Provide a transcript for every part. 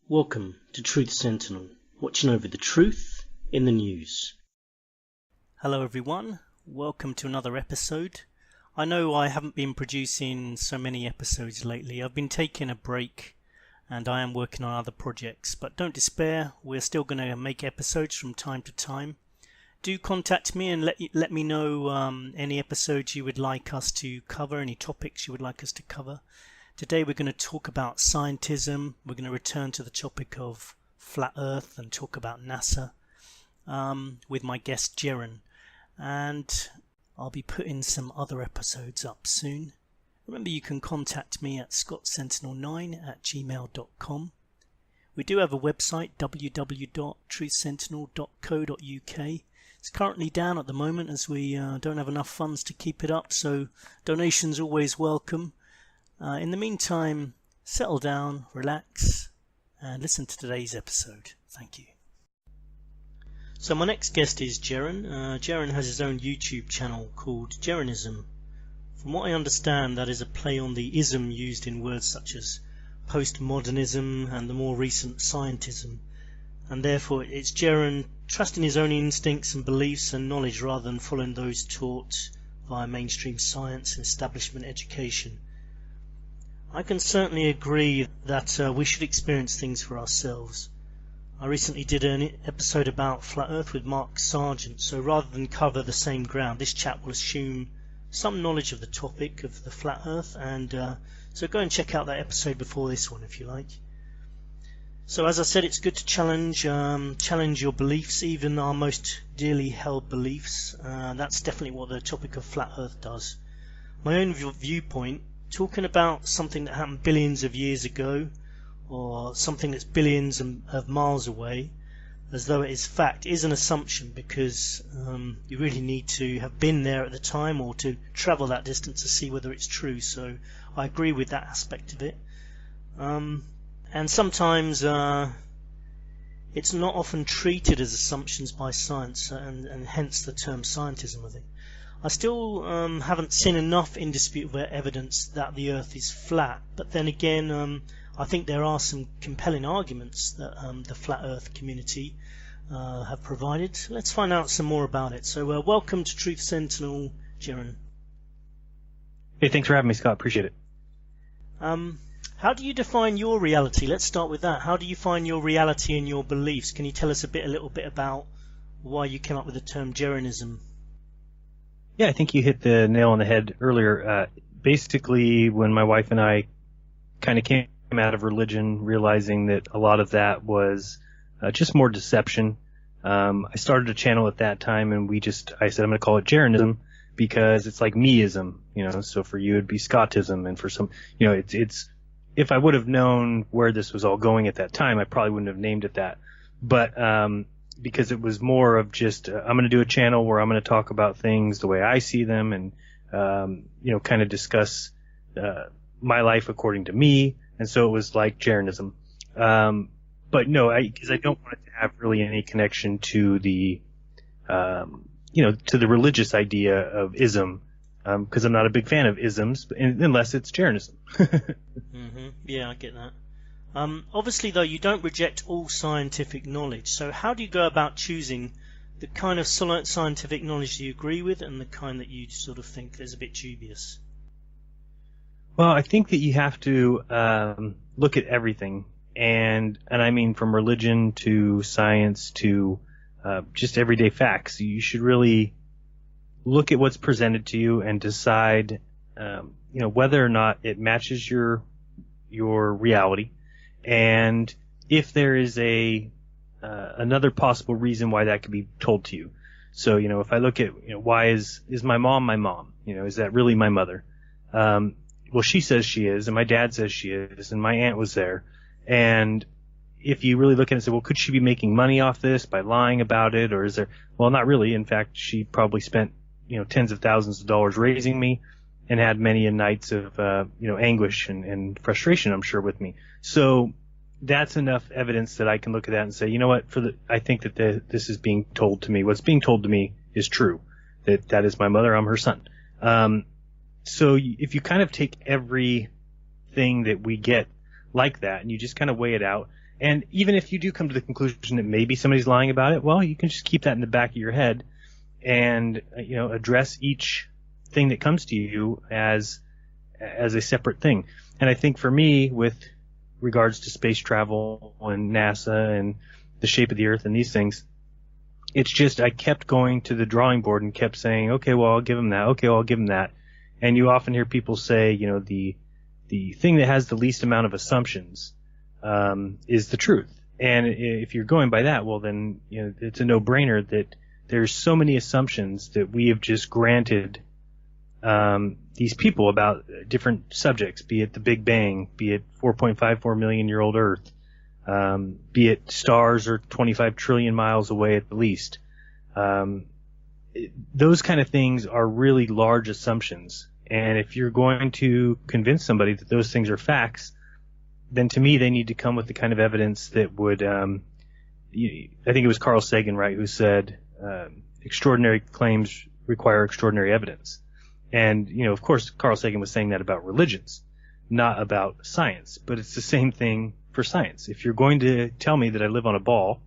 Welcome to Truth Sentinel, watching over the truth in the news. Hello everyone, welcome to another episode. I know I haven't been producing so many episodes lately. I've been taking a break and I am working on other projects, but don't despair, we're still going to make episodes from time to time. Do contact me and let me know any episodes you would like us to cover, any topics you would like us to cover. Today we're going to talk about scientism. We're going to return to the topic of flat earth and talk about NASA with my guest Jeran. And I'll be putting some other episodes up soon. Remember, you can contact me at scottsentinel9@gmail.com. We do have a website, www.truthsentinel.co.uk. It's currently down at the moment as we don't have enough funds to keep it up, so donations always welcome. In the meantime, settle down, relax, and listen to today's episode. Thank you. So my next guest is Jeran. Jeran has his own YouTube channel called Jeranism. From what I understand, that is a play on the ism used in words such as postmodernism and the more recent scientism. And therefore it's Jeran trusting his own instincts and beliefs and knowledge rather than following those taught via mainstream science and establishment education. I can certainly agree that we should experience things for ourselves. I recently did an episode about flat earth with Mark Sargent, so rather than cover the same ground, this chap will assume some knowledge of the topic of the flat earth, and so go and check out that episode before this one if you like. So as I said, it's good to challenge your beliefs, even our most dearly held beliefs. That's definitely what the topic of flat earth does. My own viewpoint, talking about something that happened billions of years ago or something that's billions of miles away as though it is fact is an assumption, because you really need to have been there at the time or to travel that distance to see whether it's true. So I agree with that aspect of it. And sometimes it's not often treated as assumptions by science, and hence the term scientism, I think. I still haven't seen enough indisputable evidence that the Earth is flat, but then again I think there are some compelling arguments that the flat Earth community have provided. Let's find out some more about it. So welcome to Truth Sentinel, Jeran. Hey, thanks for having me, Scott. Appreciate it. How do you define your reality? Let's start with that. How do you find your reality and your beliefs? Can you tell us a little bit about why you came up with the term jeranism? Yeah, I think you hit the nail on the head earlier. Basically, when my wife and I kind of came out of religion, realizing that a lot of that was just more deception, I started a channel at that time, and I said I'm going to call it Jeranism because it's like meism, So for you it'd be Scottism, and for some, it's if I would have known where this was all going at that time, I probably wouldn't have named it that. But because it was more of just I'm going to do a channel where I'm going to talk about things the way I see them, and kind of discuss my life according to me, and so it was like Jeranism. But no, because I don't want it to have really any connection to the to the religious idea of ism, because I'm not a big fan of isms unless it's Jeranism. Yeah, I get that. Obviously, though, you don't reject all scientific knowledge. So how do you go about choosing the kind of scientific knowledge you agree with and the kind that you sort of think is a bit dubious? Well, I think that you have to look at everything, and I mean from religion to science to just everyday facts. You should really look at what's presented to you and decide, whether or not it matches your reality. And if there is another possible reason why that could be told to you. So, if I look at, why is my mom my mom? Is that really my mother? Well, she says she is, and my dad says she is, and my aunt was there. And if you really look at it and say, well, could she be making money off this by lying about it? Or is there, well, not really. In fact, she probably spent, tens of thousands of dollars raising me and had many nights of, anguish and frustration, I'm sure, with me. So that's enough evidence that I can look at that and say, you know what, I think that this is being told to me. What's being told to me is true. That is my mother, I'm her son. So if you kind of take everything that we get like that, and you just kind of weigh it out. And even if you do come to the conclusion that maybe somebody's lying about it, well, you can just keep that in the back of your head and address each thing that comes to you as a separate thing. And I think for me, with regards to space travel and NASA and the shape of the Earth and these things, it's just I kept going to the drawing board and kept saying, okay, well, I'll give him that. Okay, well, I'll give him that. And you often hear people say, the thing that has the least amount of assumptions is the truth. And if you're going by that, well, then it's a no-brainer that there's so many assumptions that we have just granted these people about different subjects, be it the Big Bang, be it 4.54 million year old Earth, be it stars are 25 trillion miles away at the least. Those kind of things are really large assumptions. And if you're going to convince somebody that those things are facts, then to me they need to come with the kind of evidence that would, I think it was Carl Sagan, right, who said extraordinary claims require extraordinary evidence. And, of course, Carl Sagan was saying that about religions, not about science. But it's the same thing for science. If you're going to tell me that I live on a ball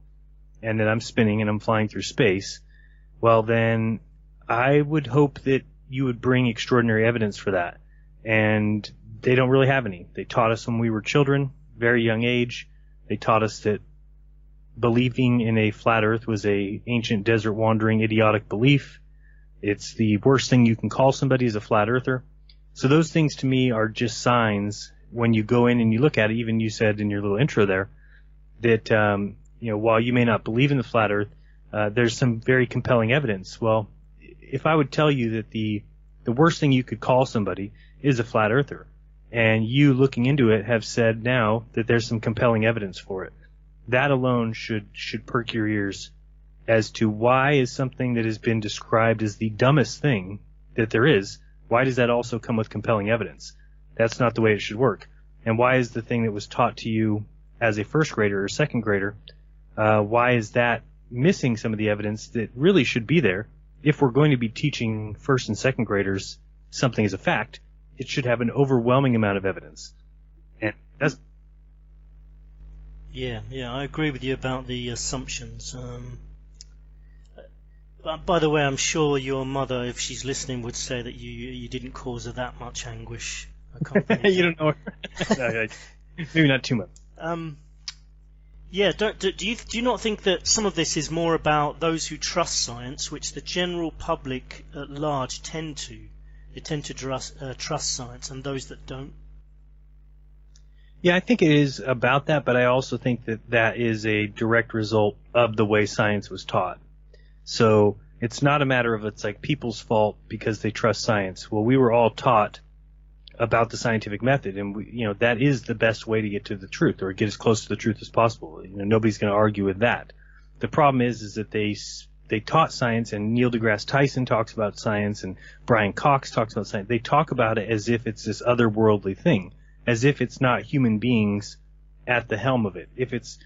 and that I'm spinning and I'm flying through space, well, then I would hope that you would bring extraordinary evidence for that. And they don't really have any. They taught us when we were children, very young age. They taught us that believing in a flat earth was a ancient desert wandering idiotic belief. It's the worst thing you can call somebody is a flat earther. So those things to me are just signs when you go in and you look at it. Even you said in your little intro there that, while you may not believe in the flat earth, there's some very compelling evidence. Well, if I would tell you that the worst thing you could call somebody is a flat earther, and you looking into it have said now that there's some compelling evidence for it, that alone should perk your ears as to why is something that has been described as the dumbest thing that there is, why does that also come with compelling evidence? That's not the way it should work. And why is the thing that was taught to you as a first grader or second grader, why is that missing some of the evidence that really should be there? If we're going to be teaching first and second graders something as a fact, it should have an overwhelming amount of evidence. And that's... Yeah, I agree with you about the assumptions. By the way, I'm sure your mother, if she's listening, would say that you didn't cause her that much anguish. You don't know her. Maybe not too much. Yeah, do you not think that some of this is more about those who trust science, which the general public at large tend to? They tend to trust science, and those that don't? Yeah, I think it is about that, but I also think that is a direct result of the way science was taught. So it's not a matter of it's like people's fault because they trust science. Well, we were all taught about the scientific method, and that is the best way to get to the truth, or get as close to the truth as possible. Nobody's going to argue with that. The problem is that they taught science, and Neil deGrasse Tyson talks about science, and Brian Cox talks about science. They talk about it as if it's this otherworldly thing, as if it's not human beings at the helm of it. If it's,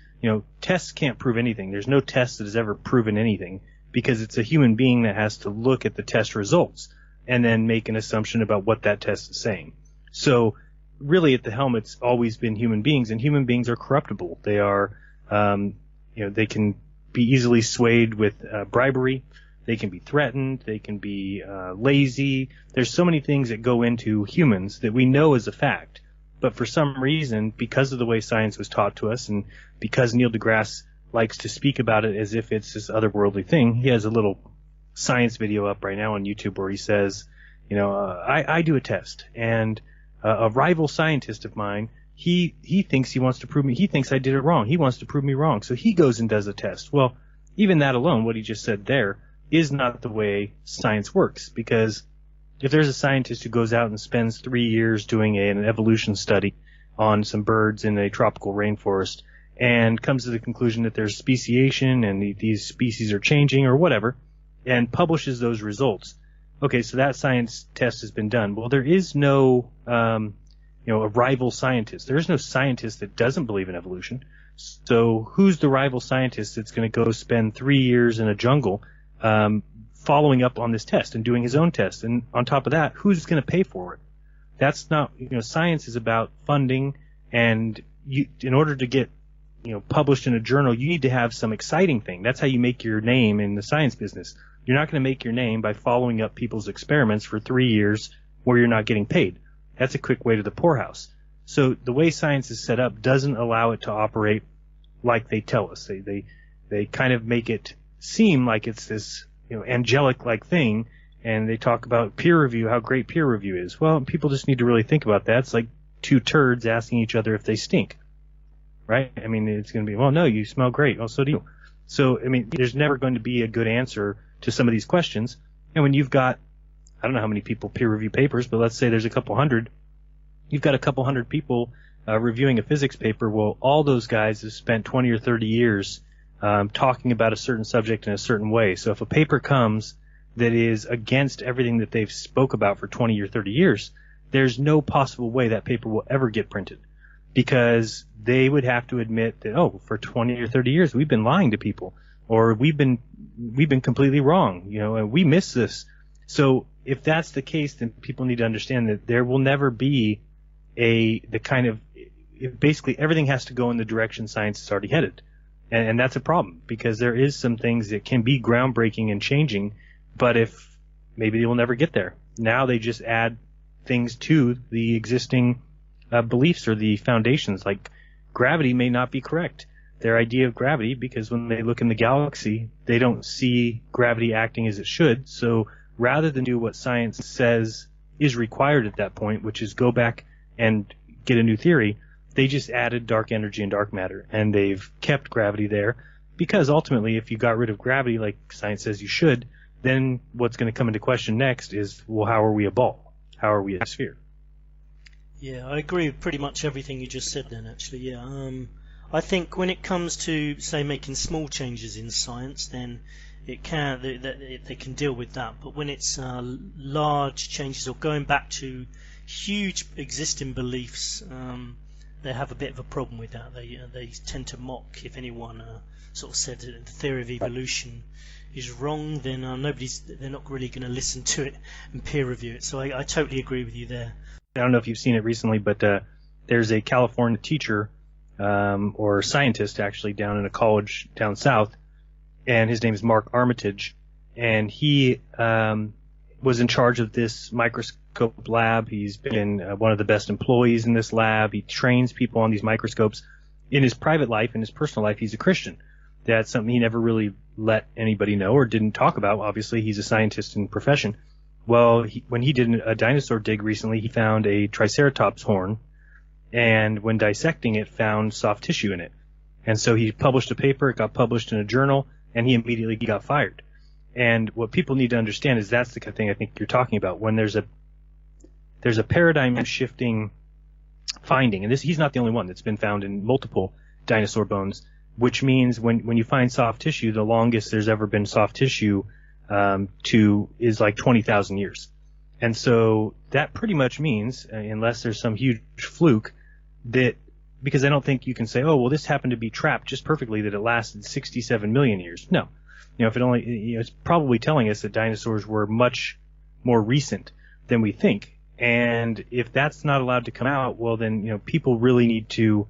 tests can't prove anything. There's no test that has ever proven anything, because it's a human being that has to look at the test results and then make an assumption about what that test is saying. So really at the helm, it's always been human beings, and human beings are corruptible. They are, they can be easily swayed with bribery. They can be threatened. They can be lazy. There's so many things that go into humans that we know as a fact. But for some reason, because of the way science was taught to us, and because Neil deGrasse likes to speak about it as if it's this otherworldly thing, he has a little science video up right now on YouTube where he says, I do a test, and a rival scientist of mine, he thinks he wants to prove me, he thinks I did it wrong. He wants to prove me wrong. So he goes and does a test. Well, even that alone, what he just said there, is not the way science works, because if there's a scientist who goes out and spends 3 years doing an evolution study on some birds in a tropical rainforest and comes to the conclusion that there's speciation and these species are changing or whatever, and publishes those results, okay, so that science test has been done. Well, there is no, a rival scientist. There is no scientist that doesn't believe in evolution. So who's the rival scientist that's going to go spend 3 years in a jungle following up on this test and doing his own test? And on top of that, who's going to pay for it? That's not, science is about funding and in order to get published in a journal, you need to have some exciting thing. That's how you make your name in the science business. You're not going to make your name by following up people's experiments for 3 years where you're not getting paid. That's a quick way to the poorhouse. So the way science is set up doesn't allow it to operate like they tell us. They kind of make it seem like it's this angelic like thing, and they talk about peer review, how great peer review is. Well, people just need to really think about that. It's like two turds asking each other if they stink, right? I mean, it's going to be, well, no, you smell great. Well, so do you. So, I mean, there's never going to be a good answer to some of these questions. And when you've got, I don't know how many people peer review papers, but let's say there's a couple hundred, you've got a couple hundred people reviewing a physics paper. Well, all those guys have spent 20 or 30 years talking about a certain subject in a certain way. So if a paper comes that is against everything that they've spoke about for 20 or 30 years, there's no possible way that paper will ever get printed, because they would have to admit that, oh, for 20 or 30 years we've been lying to people, or we've been completely wrong, and we missed this. So if that's the case, then people need to understand that there will never be basically everything has to go in the direction science is already headed. And that's a problem, because there is some things that can be groundbreaking and changing, but if maybe they will never get there. Now they just add things to the existing beliefs or the foundations, like gravity may not be correct. Their idea of gravity, because when they look in the galaxy, they don't see gravity acting as it should. So rather than do what science says is required at that point, which is go back and get a new theory, they just added dark energy and dark matter, and they've kept gravity there, because ultimately if you got rid of gravity like science says you should, then what's going to come into question next is, well, how are we a ball? How are we a sphere? Yeah, I agree with pretty much everything you just said then, actually. Yeah, I think when it comes to, say, making small changes in science, then they can deal with that. But when it's large changes or going back to huge existing beliefs, they have a bit of a problem with that. They tend to mock if anyone sort of said that the theory of evolution is wrong, then they're not really going to listen to it and peer review it. So I totally agree with you there. I don't know if you've seen it recently, but there's a California teacher or scientist actually down in a college down south, and his name is Mark Armitage, and he was in charge of this microscope lab. He's been one of the best employees in this lab. He trains people on these microscopes. In his private life, in his personal life, he's a Christian. That's something he never really let anybody know or didn't talk about. Obviously, he's a scientist in profession. Well, when he did a dinosaur dig recently, he found a Triceratops horn, and when dissecting it, found soft tissue in it. And so he published a paper, it got published in a journal, and he immediately got fired. And what people need to understand is that's the kind of thing I think you're talking about. When there's a paradigm shifting finding, and he's not the only one that's been found in multiple dinosaur bones, which means when you find soft tissue, the longest there's ever been soft tissue is like 20,000 years. And so that pretty much means, unless there's some huge fluke, that, because I don't think you can say, oh, well, this happened to be trapped just perfectly, that it lasted 67 million years. No. If it only, it's probably telling us that dinosaurs were much more recent than we think. And if that's not allowed to come out, well, then, people really need to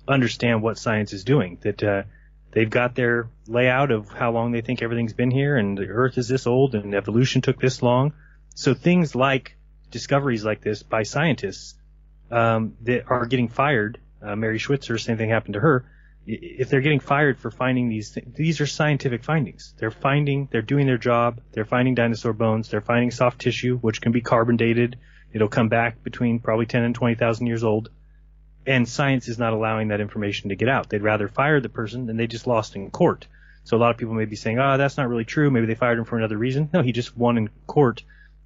understand what science is doing, that they've got their layout of how long they think everything's been here, and the Earth is this old, and evolution took this long. So things like discoveries like this by scientists that are getting fired, Mary Schweitzer, same thing happened to her. If they're getting fired for finding these are scientific findings. They're doing their job. They're finding dinosaur bones. They're finding soft tissue, which can be carbon dated. It'll come back between probably 10 and 20,000 years old. And science is not allowing that information to get out. They'd rather fire the person, and they just lost in court. So a lot of people may be saying, oh, that's not really true. Maybe they fired him for another reason. No, he just won in court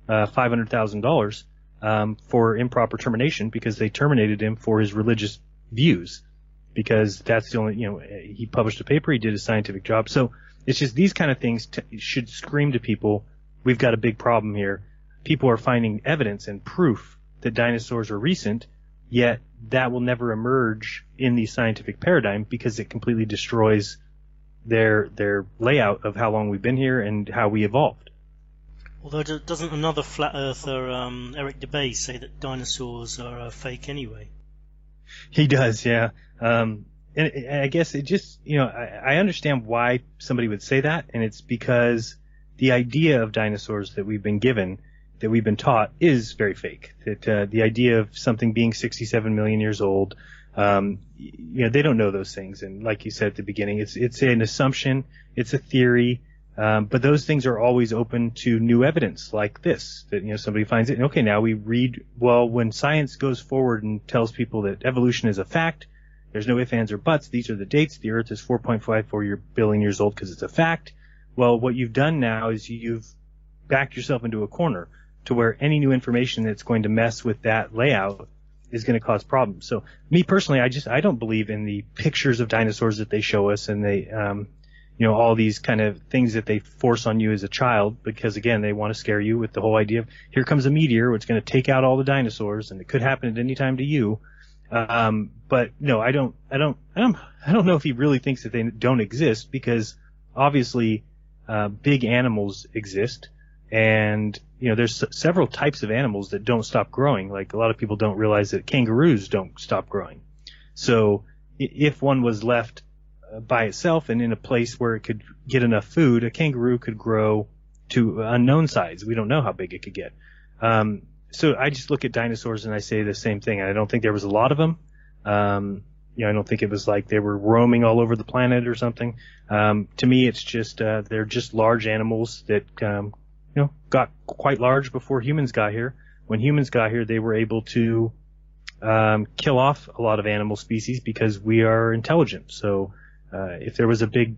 $500,000 for improper termination, because they terminated him for his religious views, because that's the only, he published a paper, he did a scientific job. So it's just these kind of things should scream to people, we've got a big problem here. People are finding evidence and proof that dinosaurs are recent, yet that will never emerge in the scientific paradigm, because it completely destroys their layout of how long we've been here and how we evolved. Although doesn't another flat earther, Eric DeBay, say that dinosaurs are fake anyway? He does, yeah. And I guess it just, I understand why somebody would say that, and it's because the idea of dinosaurs that we've been given, that we've been taught, is very fake. That the idea of something being 67 million years old, they don't know those things. And like you said at the beginning, it's an assumption, it's a theory, but those things are always open to new evidence like this, that, somebody finds it. And okay, now we read, well, when science goes forward and tells people that evolution is a fact, there's no ifs, ands, or buts. These are the dates. The Earth is 4.54 billion years old because it's a fact. Well, what you've done now is you've backed yourself into a corner to where any new information that's going to mess with that layout is going to cause problems. So me personally, I don't believe in the pictures of dinosaurs that they show us, and they, all these kind of things that they force on you as a child, because again, they want to scare you with the whole idea of here comes a meteor, it's going to take out all the dinosaurs, and it could happen at any time to you. But no, I don't know if he really thinks that they don't exist, because obviously, big animals exist, and, there's several types of animals that don't stop growing. Like, a lot of people don't realize that kangaroos don't stop growing. So if one was left by itself and in a place where it could get enough food, a kangaroo could grow to unknown size. We don't know how big it could get. So I just look at dinosaurs and I say the same thing. I don't think there was a lot of them. I don't think it was like they were roaming all over the planet or something. To me, it's just they're just large animals that got quite large before humans got here. When humans got here, they were able to kill off a lot of animal species because we are intelligent. So if there was a big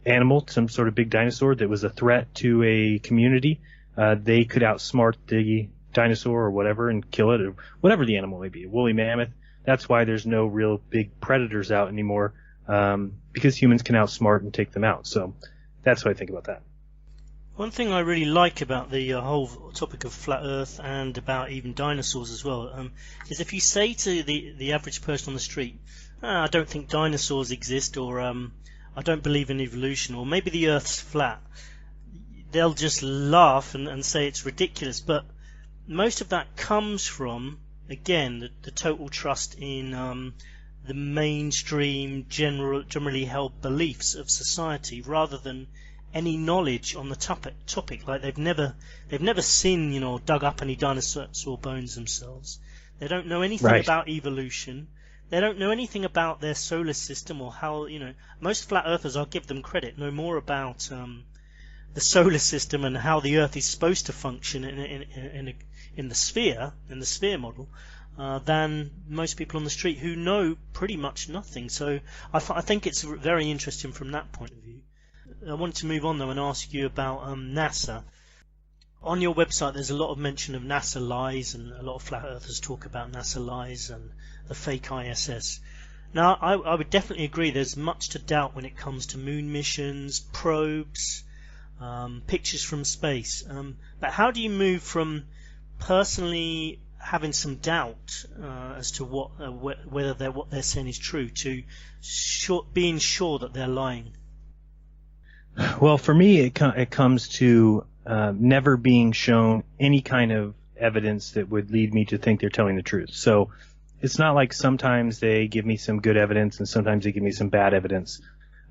animal, some sort of big dinosaur that was a threat to a community, they could outsmart the dinosaur or whatever and kill it, or whatever the animal may be, a woolly mammoth. That's why there's no real big predators out anymore, because humans can outsmart and take them out. So that's what I think about that. One thing I really like about the whole topic of flat Earth, and about even dinosaurs as well, is if you say to the average person on the street, I don't think dinosaurs exist, or I don't believe in evolution, or maybe the Earth's flat, they'll just laugh and say it's ridiculous. But most of that comes from, again, the total trust in the mainstream, generally held beliefs of society, rather than any knowledge on the topic. Like they've never seen, dug up any dinosaur bones themselves. They don't know anything about evolution. They don't know anything about their solar system, or how, most flat earthers, I'll give them credit, know more about the solar system and how the Earth is supposed to function in the sphere model, than most people on the street, who know pretty much nothing. So I think it's very interesting from that point of view. I wanted to move on though and ask you about NASA. On your website there's a lot of mention of NASA lies, and a lot of flat earthers talk about NASA lies and the fake ISS. Now I would definitely agree there's much to doubt when it comes to moon missions, probes, pictures from space. But how do you move from personally having some doubt as to whether what they're saying is true, to being sure that they're lying? Well, for me, it comes to never being shown any kind of evidence that would lead me to think they're telling the truth. So it's not like sometimes they give me some good evidence and sometimes they give me some bad evidence.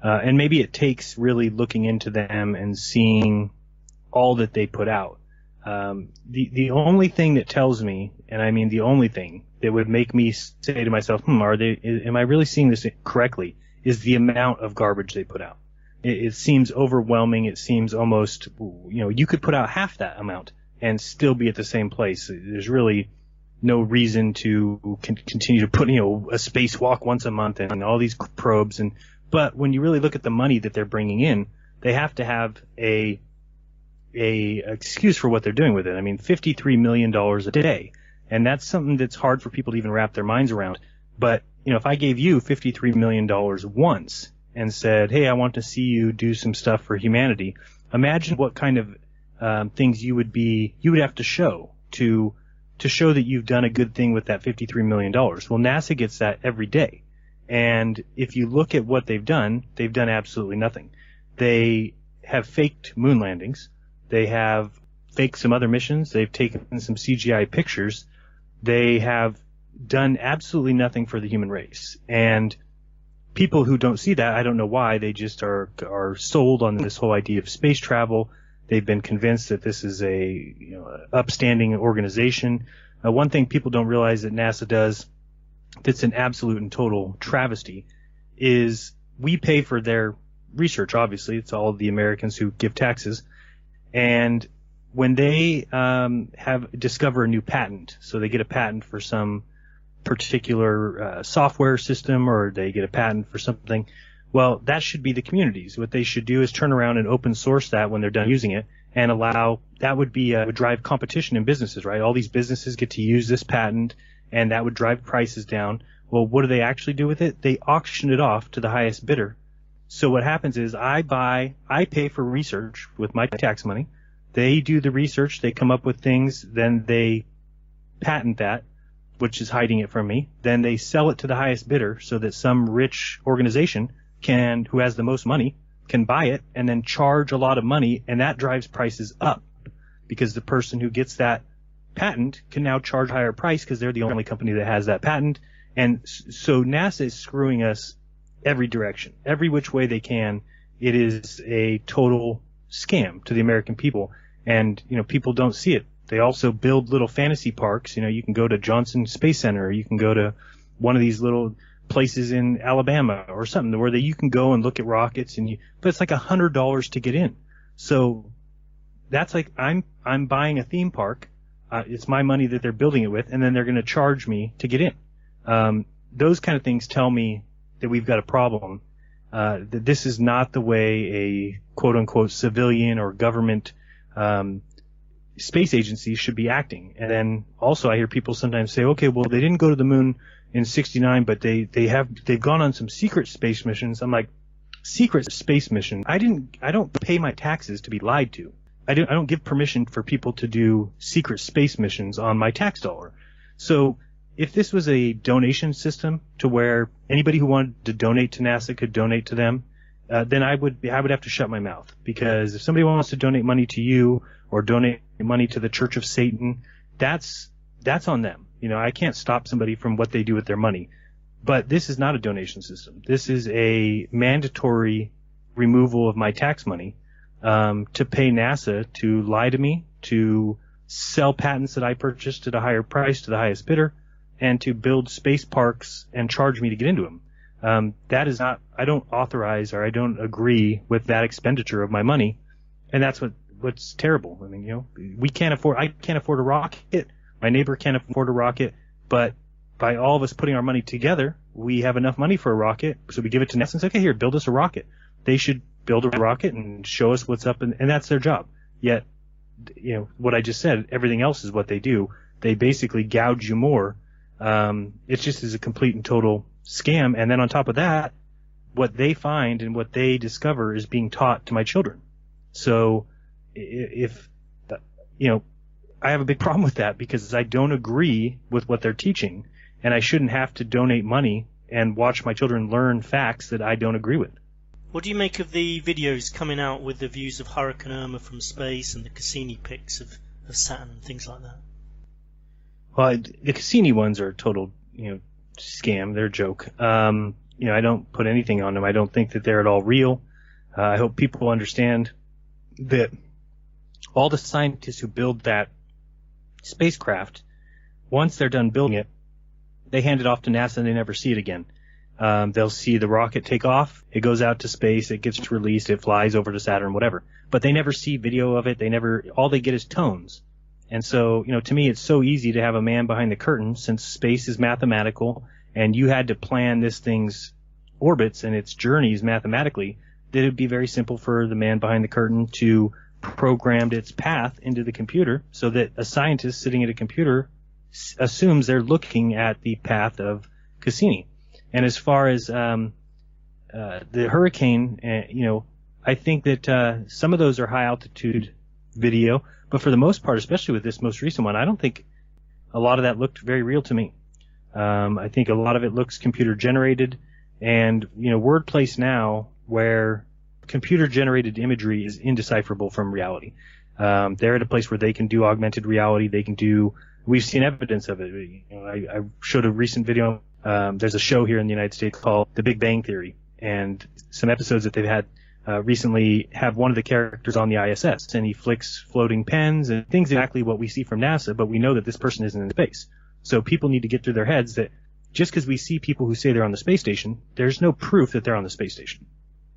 And maybe it takes really looking into them and seeing all that they put out. The only thing that tells me, and I mean the only thing that would make me say to myself, am I really seeing this correctly, is the amount of garbage they put out. It seems overwhelming. It seems almost, you could put out half that amount and still be at the same place. There's really no reason to continue to put, a spacewalk once a month and all these probes. But when you really look at the money that they're bringing in, they have to have a excuse for what they're doing with it. I mean, $53 million a day. And that's something that's hard for people to even wrap their minds around. But, if I gave you $53 million once and said, hey, I want to see you do some stuff for humanity, imagine what kind of things you would have to show to show that you've done a good thing with that $53 million. Well, NASA gets that every day. And if you look at what they've done absolutely nothing. They have faked moon landings. They have faked some other missions. They've taken some CGI pictures. They have done absolutely nothing for the human race. And people who don't see that, I don't know why, they just are sold on this whole idea of space travel. They've been convinced that this is a upstanding organization. One thing people don't realize that NASA does that's an absolute and total travesty is we pay for their research. Obviously, it's all of the Americans who give taxes. And when they discover a new patent, so they get a patent for some particular software system, or they get a patent for something, well, that should be the communities. What they should do is turn around and open source that when they're done using it, and allow that would drive competition in businesses, right? All these businesses get to use this patent, and that would drive prices down. Well, what do they actually do with it? They auction it off to the highest bidder. So what happens is I pay for research with my tax money. They do the research, they come up with things, then they patent that, which is hiding it from me. Then they sell it to the highest bidder so that some rich organization who has the most money, can buy it and then charge a lot of money, and that drives prices up because the person who gets that patent can now charge a higher price because they're the only company that has that patent. And so NASA is screwing us every direction, every which way they can. It is a total scam to the American people, and people don't see it. They also build little fantasy parks. You can go to Johnson Space Center, or you can go to one of these little places in Alabama or something where you can go and look at rockets, but it's like $100 to get in. So that's like I'm buying a theme park. It's my money that they're building it with, and then they're going to charge me to get in. Those kind of things tell me that we've got a problem. That this is not the way a quote unquote civilian or government space agency should be acting. And then also I hear people sometimes say, okay, well, they didn't go to the moon in '69, but they've gone on some secret space missions. I'm like, secret space mission? I don't pay my taxes to be lied to. I don't give permission for people to do secret space missions on my tax dollar. So if this was a donation system to where anybody who wanted to donate to NASA could donate to them, then I would have to shut my mouth, because if somebody wants to donate money to you or donate money to the Church of Satan, that's on them. I can't stop somebody from what they do with their money. But this is not a donation system. This is a mandatory removal of my tax money to pay NASA to lie to me, to sell patents that I purchased at a higher price to the highest bidder, and to build space parks and charge me to get into them. That is not, I don't authorize, or I don't agree with that expenditure of my money, and that's what's terrible. I mean, I can't afford a rocket. My neighbor can't afford a rocket, but by all of us putting our money together, we have enough money for a rocket, so we give it to NASA and say, okay, here, build us a rocket. They should build a rocket and show us what's up, and that's their job. Yet, what I just said, everything else is what they do. They basically gouge you more. It just is a complete and total scam. And then on top of that, what they find and what they discover is being taught to my children. So if I have a big problem with that, because I don't agree with what they're teaching, and I shouldn't have to donate money and watch my children learn facts that I don't agree with. What do you make of the videos coming out with the views of Hurricane Irma from space and the Cassini pics of Saturn and things like that? Well, the Cassini ones are a total, scam. They're a joke. I don't put anything on them. I don't think that they're at all real. I hope people understand that all the scientists who build that spacecraft, once they're done building it, they hand it off to NASA and they never see it again. They'll see the rocket take off, it goes out to space, it gets released, it flies over to Saturn, whatever. But they never see video of it. All they get is tones. And so, to me, it's so easy to have a man behind the curtain, since space is mathematical and you had to plan this thing's orbits and its journeys mathematically, that it would be very simple for the man behind the curtain to program its path into the computer, so that a scientist sitting at a computer assumes they're looking at the path of Cassini. And as far as the hurricane, I think that some of those are high altitude video, but for the most part, especially with this most recent one, I don't think a lot of that looked very real to me. I think a lot of it looks computer generated, and we're at a place now where computer generated imagery is indecipherable from reality. They're at a place where they can do augmented reality, they can do We've seen evidence of it. I showed a recent video. There's a show here in the United States called The Big Bang Theory, and some episodes that they've had recently have one of the characters on the ISS, and he flicks floating pens and things exactly what we see from NASA, but we know that this person isn't in space. So people need to get through their heads that just because we see people who say they're on the space station, there's no proof that they're on the space station.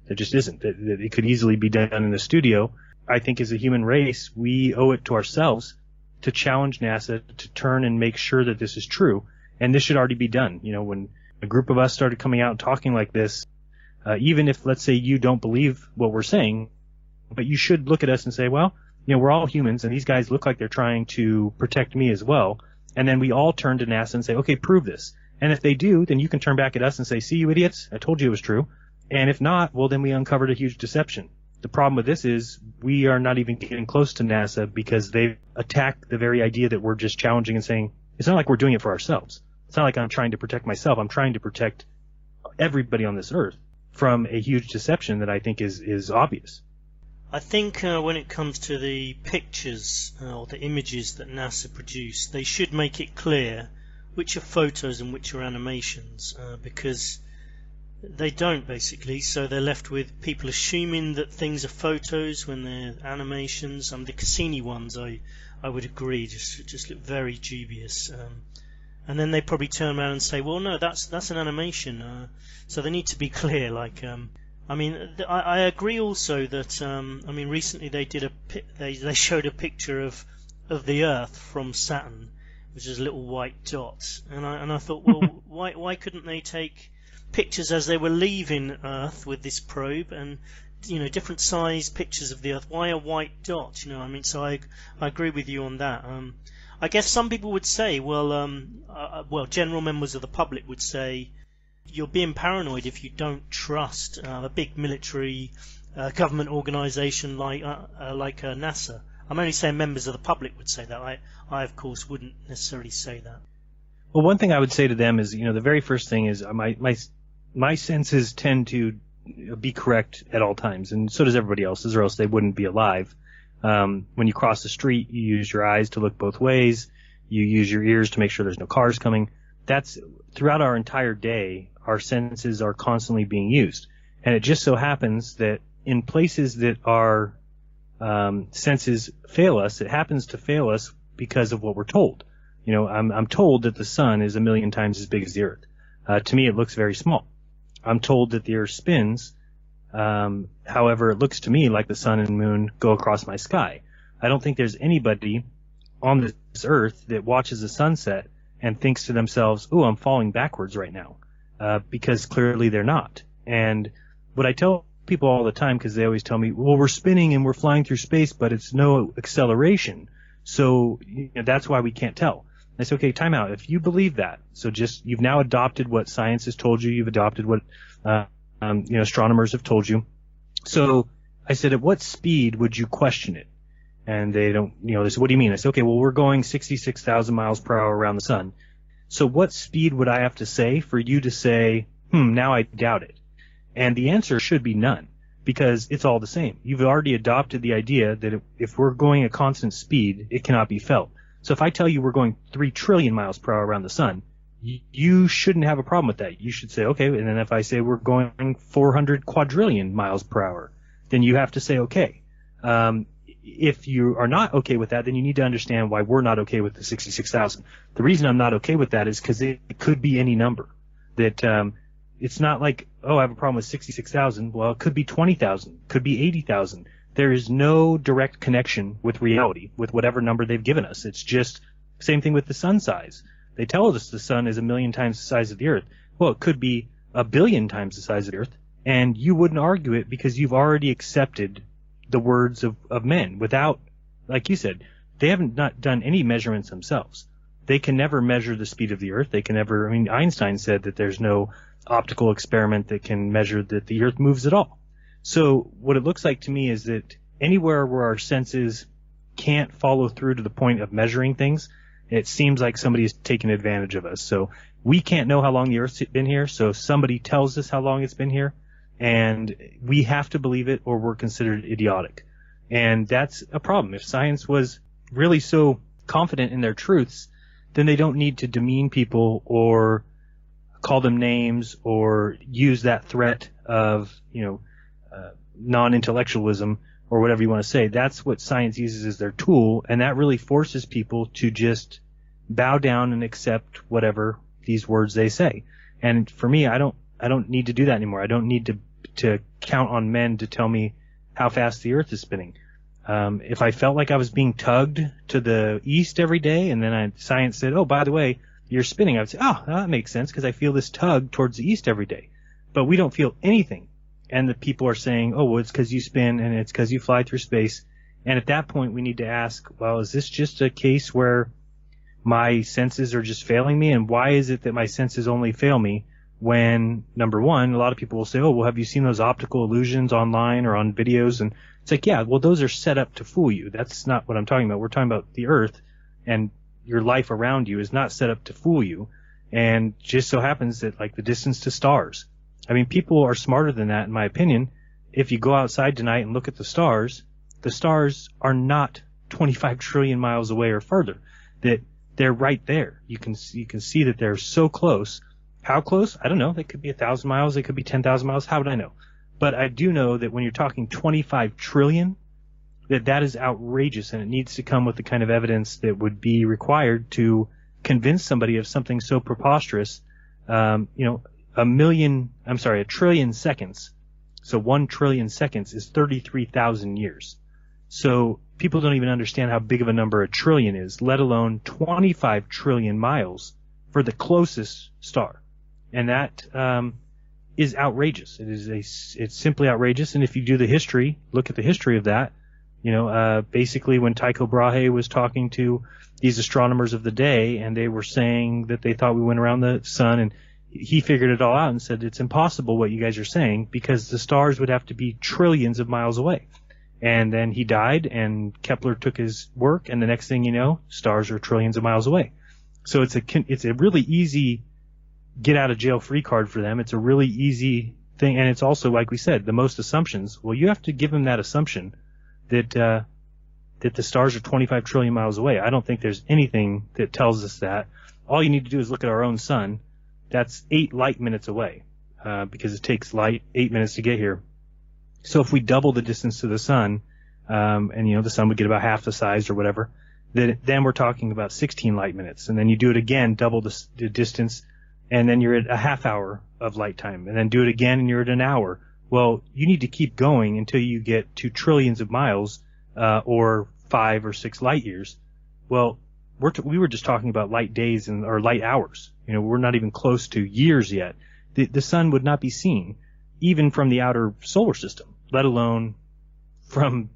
There just isn't. That it could easily be done in the studio. I think as a human race, we owe it to ourselves to challenge NASA to turn and make sure that this is true. And this should already be done. When a group of us started coming out and talking like this, even if, let's say, you don't believe what we're saying, but you should look at us and say, well, we're all humans, and these guys look like they're trying to protect me as well. And then we all turn to NASA and say, okay, prove this. And if they do, then you can turn back at us and say, see, you idiots, I told you it was true. And if not, well, then we uncovered a huge deception. The problem with this is we are not even getting close to NASA because they've attacked the very idea that we're just challenging and saying, it's not like we're doing it for ourselves. It's not like I'm trying to protect myself. I'm trying to protect everybody on this earth from a huge deception that I think is obvious. I think when it comes to the pictures or the images that NASA produce, they should make it clear which are photos and which are animations, because they don't, basically. So they're left with people assuming that things are photos when they're animations. The Cassini ones, I would agree, just look very dubious. And then they probably turn around and say, well, no, that's an animation. So they need to be clear. I agree also that recently they showed a picture of the Earth from Saturn, which is a little white dot, and I thought, well, why couldn't they take pictures as they were leaving Earth with this probe, and different size pictures of the Earth? Why a white dot? So I agree with you on that. I guess some people would say, general members of the public would say, you're being paranoid if you don't trust a big military government organization like NASA. I'm only saying members of the public would say that. I of course wouldn't necessarily say that. Well, one thing I would say to them is, the very first thing is my senses tend to be correct at all times, and so does everybody else's, or else they wouldn't be alive. When you cross the street, you use your eyes to look both ways. You use your ears to make sure there's no cars coming. That's throughout our entire day, our senses are constantly being used. And it just so happens that in places that our senses fail us, it happens to fail us because of what we're told. I'm told that the sun is 1,000,000 times as big as the earth. To me, it looks very small. I'm told that the earth spins. However, it looks to me like the sun and moon go across my sky. I don't think there's anybody on this earth that watches the sunset and thinks to themselves, "Oh, I'm falling backwards right now," because clearly they're not. And what I tell people all the time, because they always tell me, "Well, we're spinning and we're flying through space, but it's no acceleration, so that's why we can't tell." I say, okay, time out. If you believe that, so you've now adopted what science has told you. You've adopted what astronomers have told you. So I said, at what speed would you question it? And they don't, they said, what do you mean? I said, okay, well, we're going 66,000 miles per hour around the sun. So what speed would I have to say for you to say, now I doubt it? And the answer should be none, because it's all the same. You've already adopted the idea that if we're going at constant speed, it cannot be felt. So if I tell you we're going 3 trillion miles per hour around the sun, you shouldn't have a problem with that. You should say, okay, and then if I say we're going 400 quadrillion miles per hour, then you have to say, okay. If you are not okay with that, then you need to understand why we're not okay with the 66,000. The reason I'm not okay with that is because it could be any number. That it's not like, oh, I have a problem with 66,000. Well, it could be 20,000, could be 80,000. There is no direct connection with reality, with whatever number they've given us. It's just same thing with the sun size. They tell us the sun is 1,000,000 times the size of the earth. Well, it could be 1,000,000,000 times the size of the earth, and you wouldn't argue it because you've already accepted the words of men without, like you said, they haven't not done any measurements themselves. They can never measure the speed of the earth. They can never, Einstein said that there's no optical experiment that can measure that the earth moves at all. So what it looks like to me is that anywhere where our senses can't follow through to the point of measuring things, it seems like somebody is taking advantage of us. So we can't know how long the earth's been here, so somebody tells us how long it's been here, and we have to believe it or we're considered idiotic. And that's a problem. If science was really so confident in their truths, then they don't need to demean people or call them names or use that threat of, non-intellectualism or whatever you want to say. That's what science uses as their tool, and that really forces people to just bow down and accept whatever these words they say. And for me, I don't need to do that anymore. I don't need to count on men to tell me how fast the earth is spinning. If I felt like I was being tugged to the east every day, and then science said, oh, by the way, you're spinning, I would say, oh, that makes sense because I feel this tug towards the east every day. But we don't feel anything. And the people are saying, oh, well, it's because you spin and it's because you fly through space. And at that point, we need to ask, well, is this just a case where my senses are just failing me? And why is it that my senses only fail me when, number one, a lot of people will say, oh, well, have you seen those optical illusions online or on videos? And it's like, yeah, well, those are set up to fool you. That's not what I'm talking about. We're talking about the earth, and your life around you is not set up to fool you. And just so happens that, like, the distance to stars. I mean, people are smarter than that, in my opinion. If you go outside tonight and look at the stars are not 25 trillion miles away or further. That they're right there. You can see that they're so close. How close? I don't know. They could be 1,000 miles. They could be 10,000 miles. How would I know? But I do know that when you're talking 25 trillion, that is outrageous, and it needs to come with the kind of evidence that would be required to convince somebody of something so preposterous. A trillion seconds. So 1 trillion seconds is 33,000 years. So people don't even understand how big of a number a trillion is, let alone 25 trillion miles for the closest star. And that is outrageous. It's simply outrageous. And if you do the history, look at the history of that, basically when Tycho Brahe was talking to these astronomers of the day, and they were saying that they thought we went around the sun, and he figured it all out and said, it's impossible what you guys are saying because the stars would have to be trillions of miles away. And then he died, and Kepler took his work, and the next thing you know, stars are trillions of miles away. So it's a really easy get out of jail free card for them. It's a really easy thing, and it's also, like we said, the most assumptions. Well, you have to give them that assumption that the stars are 25 trillion miles away. I don't think there's anything that tells us that. All you need to do is look at our own sun. That's 8 light minutes away, because it takes light 8 minutes to get here. So if we double the distance to the sun, and the sun would get about half the size or whatever, then we're talking about 16 light minutes. And then you do it again, double the distance, and then you're at a half hour of light time. And then do it again, and you're at an hour. Well, you need to keep going until you get to trillions of miles, or 5 or 6 light years. Well, we were just talking about light days or light hours. We're not even close to years yet. The sun would not be seen even from the outer solar system, let alone from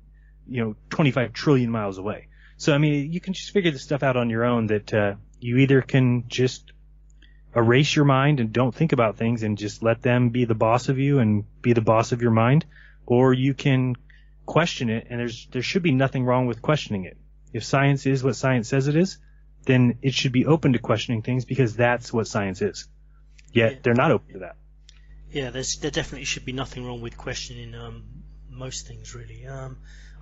25 trillion miles away. So I mean, you can just figure this stuff out on your own. That you either can just erase your mind and don't think about things and just let them be the boss of you and be the boss of your mind, or you can question it. And there should be nothing wrong with questioning it. If science is what science says it is, then it should be open to questioning things because that's what science is. Yet they're not open to that. Yeah, there definitely should be nothing wrong with questioning most things, really.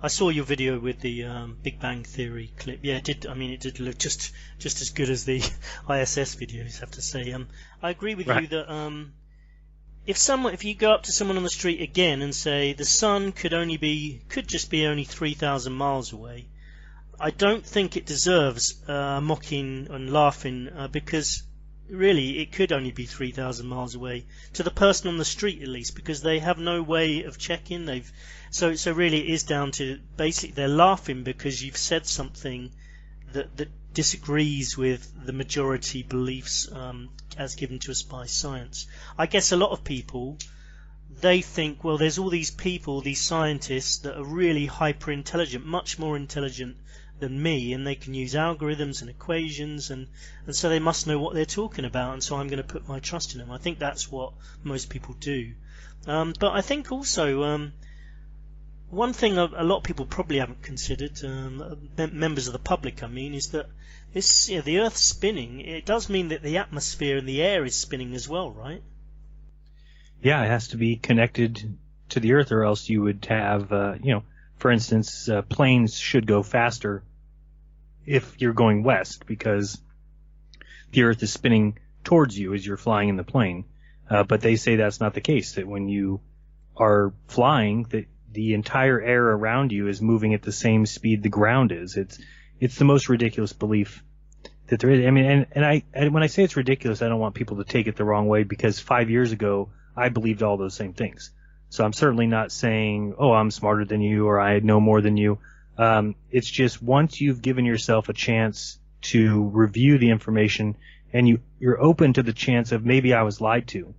I saw your video with the Big Bang Theory clip. Yeah, it did look just as good as the ISS videos, I have to say. I agree with you that if you go up to someone on the street again and say the sun could just be only 3,000 miles away, I don't think it deserves mocking and laughing, because really it could only be 3,000 miles away to the person on the street, at least, because they have no way of checking. So really it is down to basically they're laughing because you've said something that disagrees with the majority beliefs as given to us by science. I guess a lot of people, they think, well, there's all these people, these scientists that are really hyper intelligent, much more intelligent than me, and they can use algorithms and equations, and so they must know what they're talking about, and so I'm going to put my trust in them. I think that's what most people do. But I think also one thing a lot of people probably haven't considered, members of the public I mean, is that the Earth's spinning. It does mean that the atmosphere and the air is spinning as well, right? Yeah, it has to be connected to the Earth, or else you would have, for instance, planes should go faster if you're going west, because the Earth is spinning towards you as you're flying in the plane. But they say that's not the case, that when you are flying, that the entire air around you is moving at the same speed the ground is. It's the most ridiculous belief that there is. I mean, and when I say it's ridiculous, I don't want people to take it the wrong way, because 5 years ago, I believed all those same things. So I'm certainly not saying, oh, I'm smarter than you or I know more than you. It's just once you've given yourself a chance to review the information and you're open to the chance of maybe I was lied to,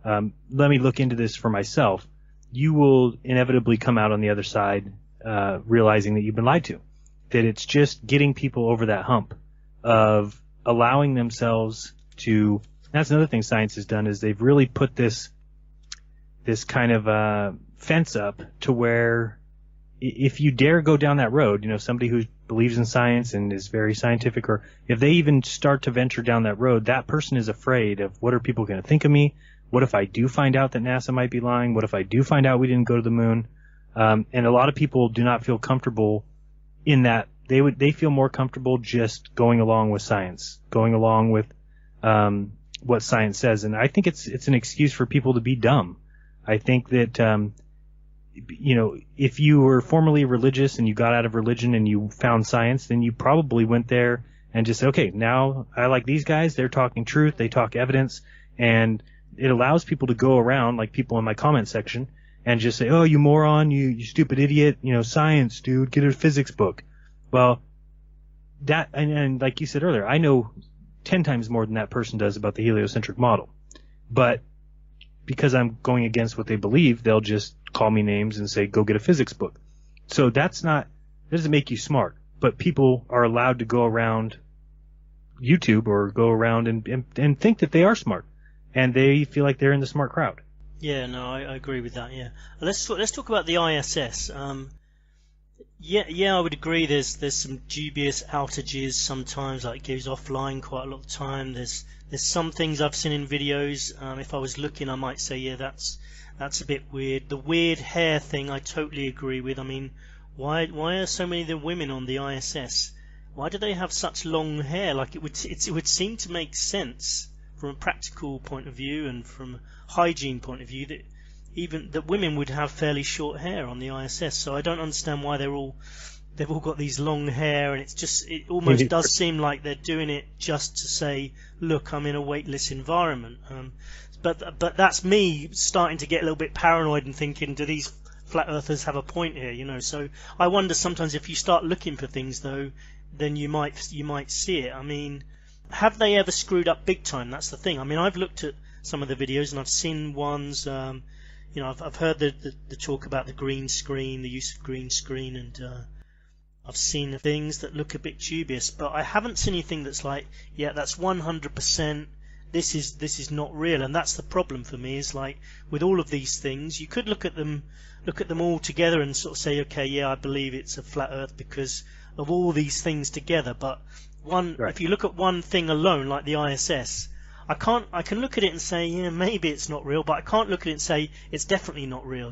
let me look into this for myself, you will inevitably come out on the other side realizing that you've been lied to. That it's just getting people over that hump of allowing themselves to. That's another thing science has done, is they've really put this kind of fence up to where if you dare go down that road, somebody who believes in science and is very scientific, or if they even start to venture down that road, that person is afraid of, what are people going to think of me? What if I do find out that NASA might be lying? What if I do find out we didn't go to the moon? And a lot of people do not feel comfortable in that. They feel more comfortable just going along with science, going along with what science says. And I think it's an excuse for people to be dumb. I think that if you were formerly religious and you got out of religion and you found science, then you probably went there and just said, okay, now I like these guys. They're talking truth. They talk evidence. And it allows people to go around, like people in my comment section, and just say, oh, you moron, you stupid idiot, science, dude, get a physics book. Well, that, and like you said earlier, I know 10 times more than that person does about the heliocentric model. But because I'm going against what they believe, they'll just call me names and say, go get a physics book. So that doesn't make you smart. But people are allowed to go around YouTube or go around and think that they are smart. And they feel like they're in the smart crowd. Yeah, no, I agree with that. Yeah, let's talk about the ISS. Yeah, I would agree. There's some dubious outages sometimes. Like, it goes offline quite a lot of the time. There's some things I've seen in videos. If I was looking, I might say, yeah, that's a bit weird. The weird hair thing, I totally agree with. I mean, why are so many of the women on the ISS? Why do they have such long hair? Like, it would seem to make sense from a practical point of view and from a hygiene point of view that women would have fairly short hair on the ISS. So I don't understand why they've all got these long hair, and it almost does seem like they're doing it just to say, look, I'm in a weightless environment. But that's me starting to get a little bit paranoid and thinking, do these flat earthers have a point here? So I wonder sometimes, if you start looking for things though, then you might see it. I mean, have they ever screwed up big time? That's the thing. I mean, I've looked at some of the videos and I've seen ones. I've heard the talk about the green screen, the use of green screen, and I've seen things that look a bit dubious. But I haven't seen anything that's like, yeah, that's 100%. This is not real, and that's the problem for me. Is like, with all of these things, you could look at them all together and sort of say, okay, yeah, I believe it's a flat Earth because of all these things together. But Right. if you look at one thing alone, like the ISS, I can look at it and say, yeah, maybe it's not real, but I can't look at it and say it's definitely not real.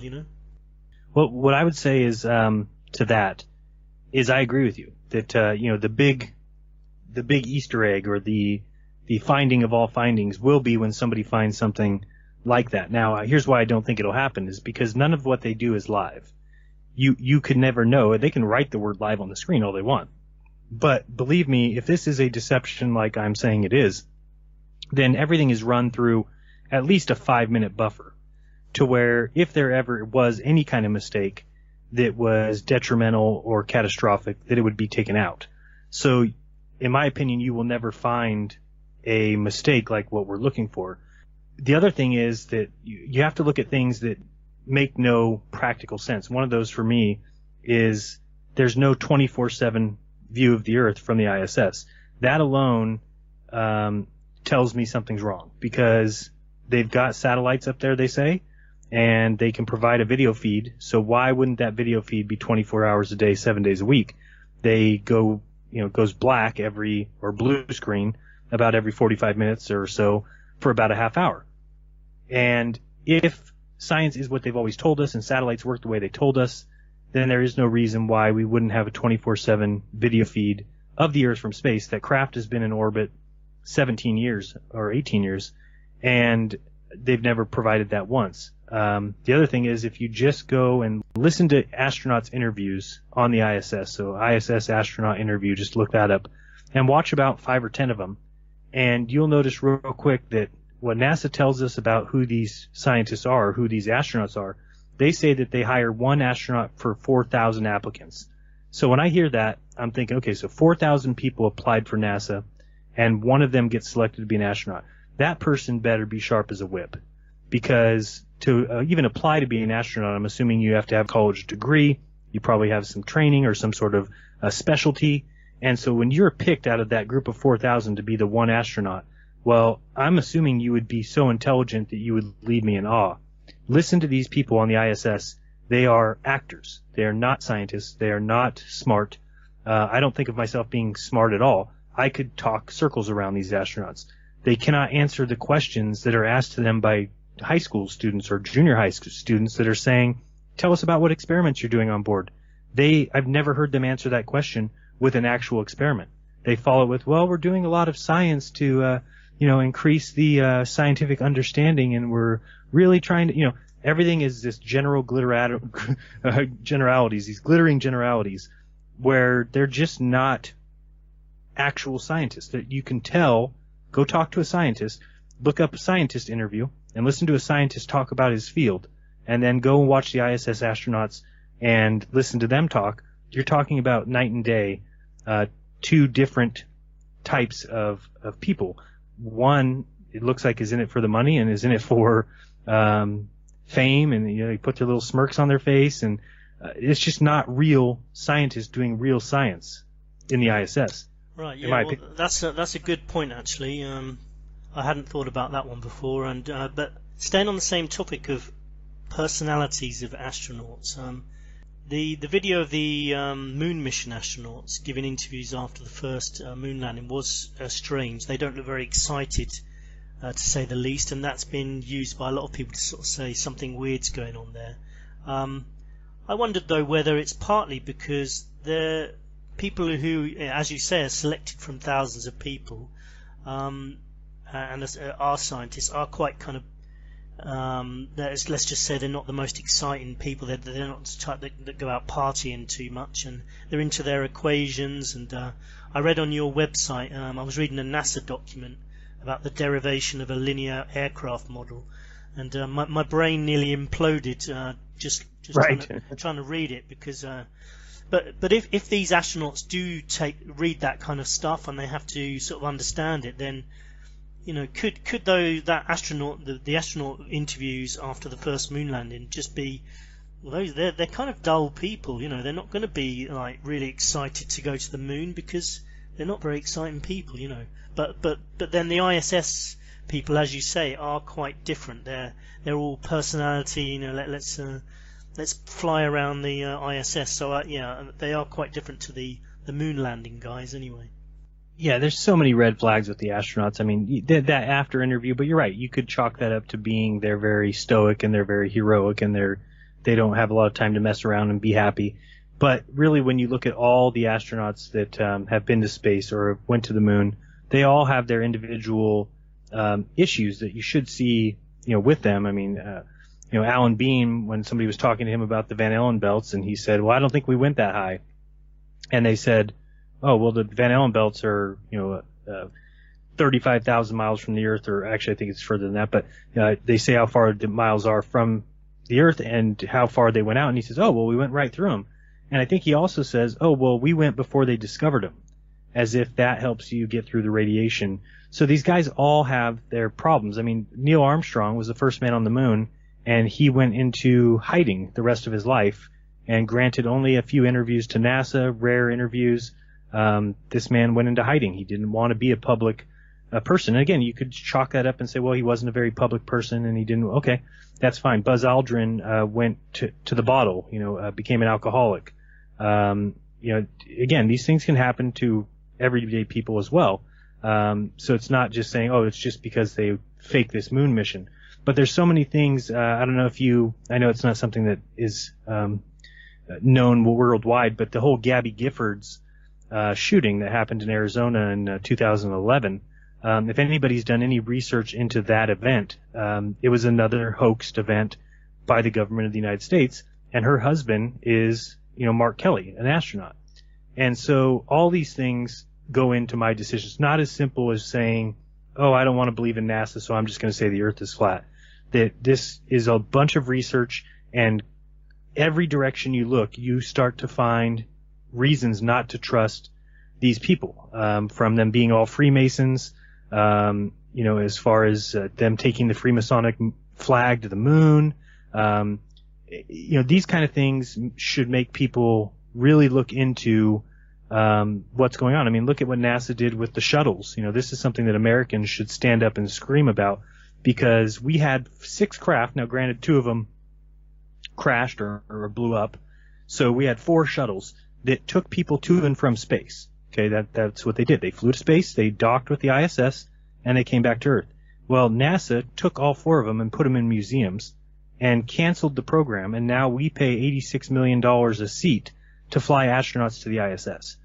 Well, what I would say is to that is I agree with you that the big Easter egg, or the finding of all findings, will be when somebody finds something like that. Now, here's why I don't think it'll happen, is because none of what they do is live. You could never know. They can write the word live on the screen all they want. But believe me, if this is a deception like I'm saying it is, then everything is run through at least a 5-minute buffer, to where if there ever was any kind of mistake that was detrimental or catastrophic, that it would be taken out. So in my opinion, you will never find a mistake like what we're looking for. The other thing is that you have to look at things that make no practical sense. One of those for me is there's no 24/7 view of the Earth from the ISS. That alone tells me something's wrong, because they've got satellites up there, they say, and they can provide a video feed. So why wouldn't that video feed be 24 hours a day, 7 days a week? They goes black or blue screen about every 45 minutes or so for about a half hour. And if science is what they've always told us and satellites work the way they told us, then there is no reason why we wouldn't have a 24/7 video feed of the Earth from space. That craft has been in orbit 17 years or 18 years, and they've never provided that once. The other thing is, if you just go and listen to astronauts' interviews on the ISS, so ISS astronaut interview, just look that up, and watch about 5 or 10 of them, and you'll notice real quick that what NASA tells us about who these scientists are, who these astronauts are, they say that they hire one astronaut for 4,000 applicants. So when I hear that, I'm thinking, okay, so 4,000 people applied for NASA, and one of them gets selected to be an astronaut. That person better be sharp as a whip, because to even apply to be an astronaut, I'm assuming you have to have a college degree, you probably have some training or some sort of specialty, and so when you're picked out of that group of 4,000 to be the one astronaut, well, I'm assuming you would be so intelligent that you would leave me in awe. Listen to these people on the ISS. They are actors. They are not scientists. They are not smart. I don't think of myself being smart at all. I could talk circles around these astronauts. They cannot answer the questions that are asked to them by high school students or junior high school students that are saying, tell us about what experiments you're doing on board. I've never heard them answer that question with an actual experiment. They follow it with, well, we're doing a lot of science to, increase the scientific understanding, and we're really trying to, everything is this general generalities, these glittering generalities, where they're just not actual scientists. That you can tell, go talk to a scientist, look up a scientist interview, and listen to a scientist talk about his field, and then go and watch the ISS astronauts and listen to them talk. You're talking about night and day, two different types of people. One, it looks like, is in it for the money and is in it for fame, and they put their little smirks on their face, and it's just not real scientists doing real science in the ISS. Right. Yeah. Well, that's a good point, actually. I hadn't thought about that one before, and but staying on the same topic of personalities of astronauts, the video of the moon mission astronauts giving interviews after the first moon landing was strange. They don't look very excited, to say the least, and that's been used by a lot of people to sort of say something weird's going on there. I wondered, though, whether it's partly because they're people who, as you say, are selected from thousands of people, and our scientists are quite kind of, let's just say they're not the most exciting people. They're not the type that go out partying too much, and they're into their equations. And I read on your website, I was reading a NASA document about the derivation of a linear aircraft model, and my brain nearly imploded just right. trying to read it, because but if these astronauts do read that kind of stuff and they have to sort of understand it, then could though that astronaut the astronaut interviews after the first moon landing just be, well, they're kind of dull people, they're not going to be like really excited to go to the moon because they're not very exciting people, but then the ISS people, as you say, are quite different. They're all personality, let's fly around the ISS. So they are quite different to the moon landing guys anyway. Yeah, there's so many red flags with the astronauts. I mean, that after interview, but you're right. You could chalk that up to being they're very stoic and they're very heroic and they don't have a lot of time to mess around and be happy. But really, when you look at all the astronauts that have been to space or went to the moon, they all have their individual issues that you should see, with them. I mean, Alan Bean, when somebody was talking to him about the Van Allen belts, and he said, well, I don't think we went that high. And they said, oh, well, the Van Allen belts are, 35,000 miles from the Earth, or actually I think it's further than that, but they say how far the miles are from the Earth and how far they went out. And he says, oh, well, we went right through them. And I think he also says, oh, well, we went before they discovered them, as if that helps you get through the radiation. So these guys all have their problems. I mean, Neil Armstrong was the first man on the moon, and he went into hiding the rest of his life and granted only a few interviews to NASA, rare interviews. This man went into hiding. He didn't want to be a public person. And again, you could chalk that up and say, well, he wasn't a very public person and he didn't. Okay, that's fine. Buzz Aldrin went to the bottle, became an alcoholic. Again, these things can happen to everyday people as well. So it's not just saying, oh, it's just because they faked this moon mission. But there's so many things. I don't know if I know it's not something that is known worldwide, but the whole Gabby Giffords shooting that happened in Arizona in 2011, If anybody's done any research into that event, it was another hoaxed event by the government of the United States, and her husband is, Mark Kelly, an astronaut. And so all these things go into my decisions. Not as simple as saying, oh, I don't want to believe in NASA, so I'm just going to say the Earth is flat. That this is a bunch of research, and every direction you look, you start to find reasons not to trust these people, from them being all Freemasons, as far as them taking the Freemasonic flag to the moon. These kind of things should make people really look into what's going on. I mean, look at what NASA did with the shuttles. This is something that Americans should stand up and scream about, because we had 6 craft. Now, granted, 2 of them crashed or blew up. So we had 4 shuttles that took people to and from space. Okay, that's what they did. They flew to space, they docked with the ISS, and they came back to Earth. Well, NASA took all 4 of them and put them in museums and canceled the program, and now we pay $86 million a seat to fly astronauts to the ISS.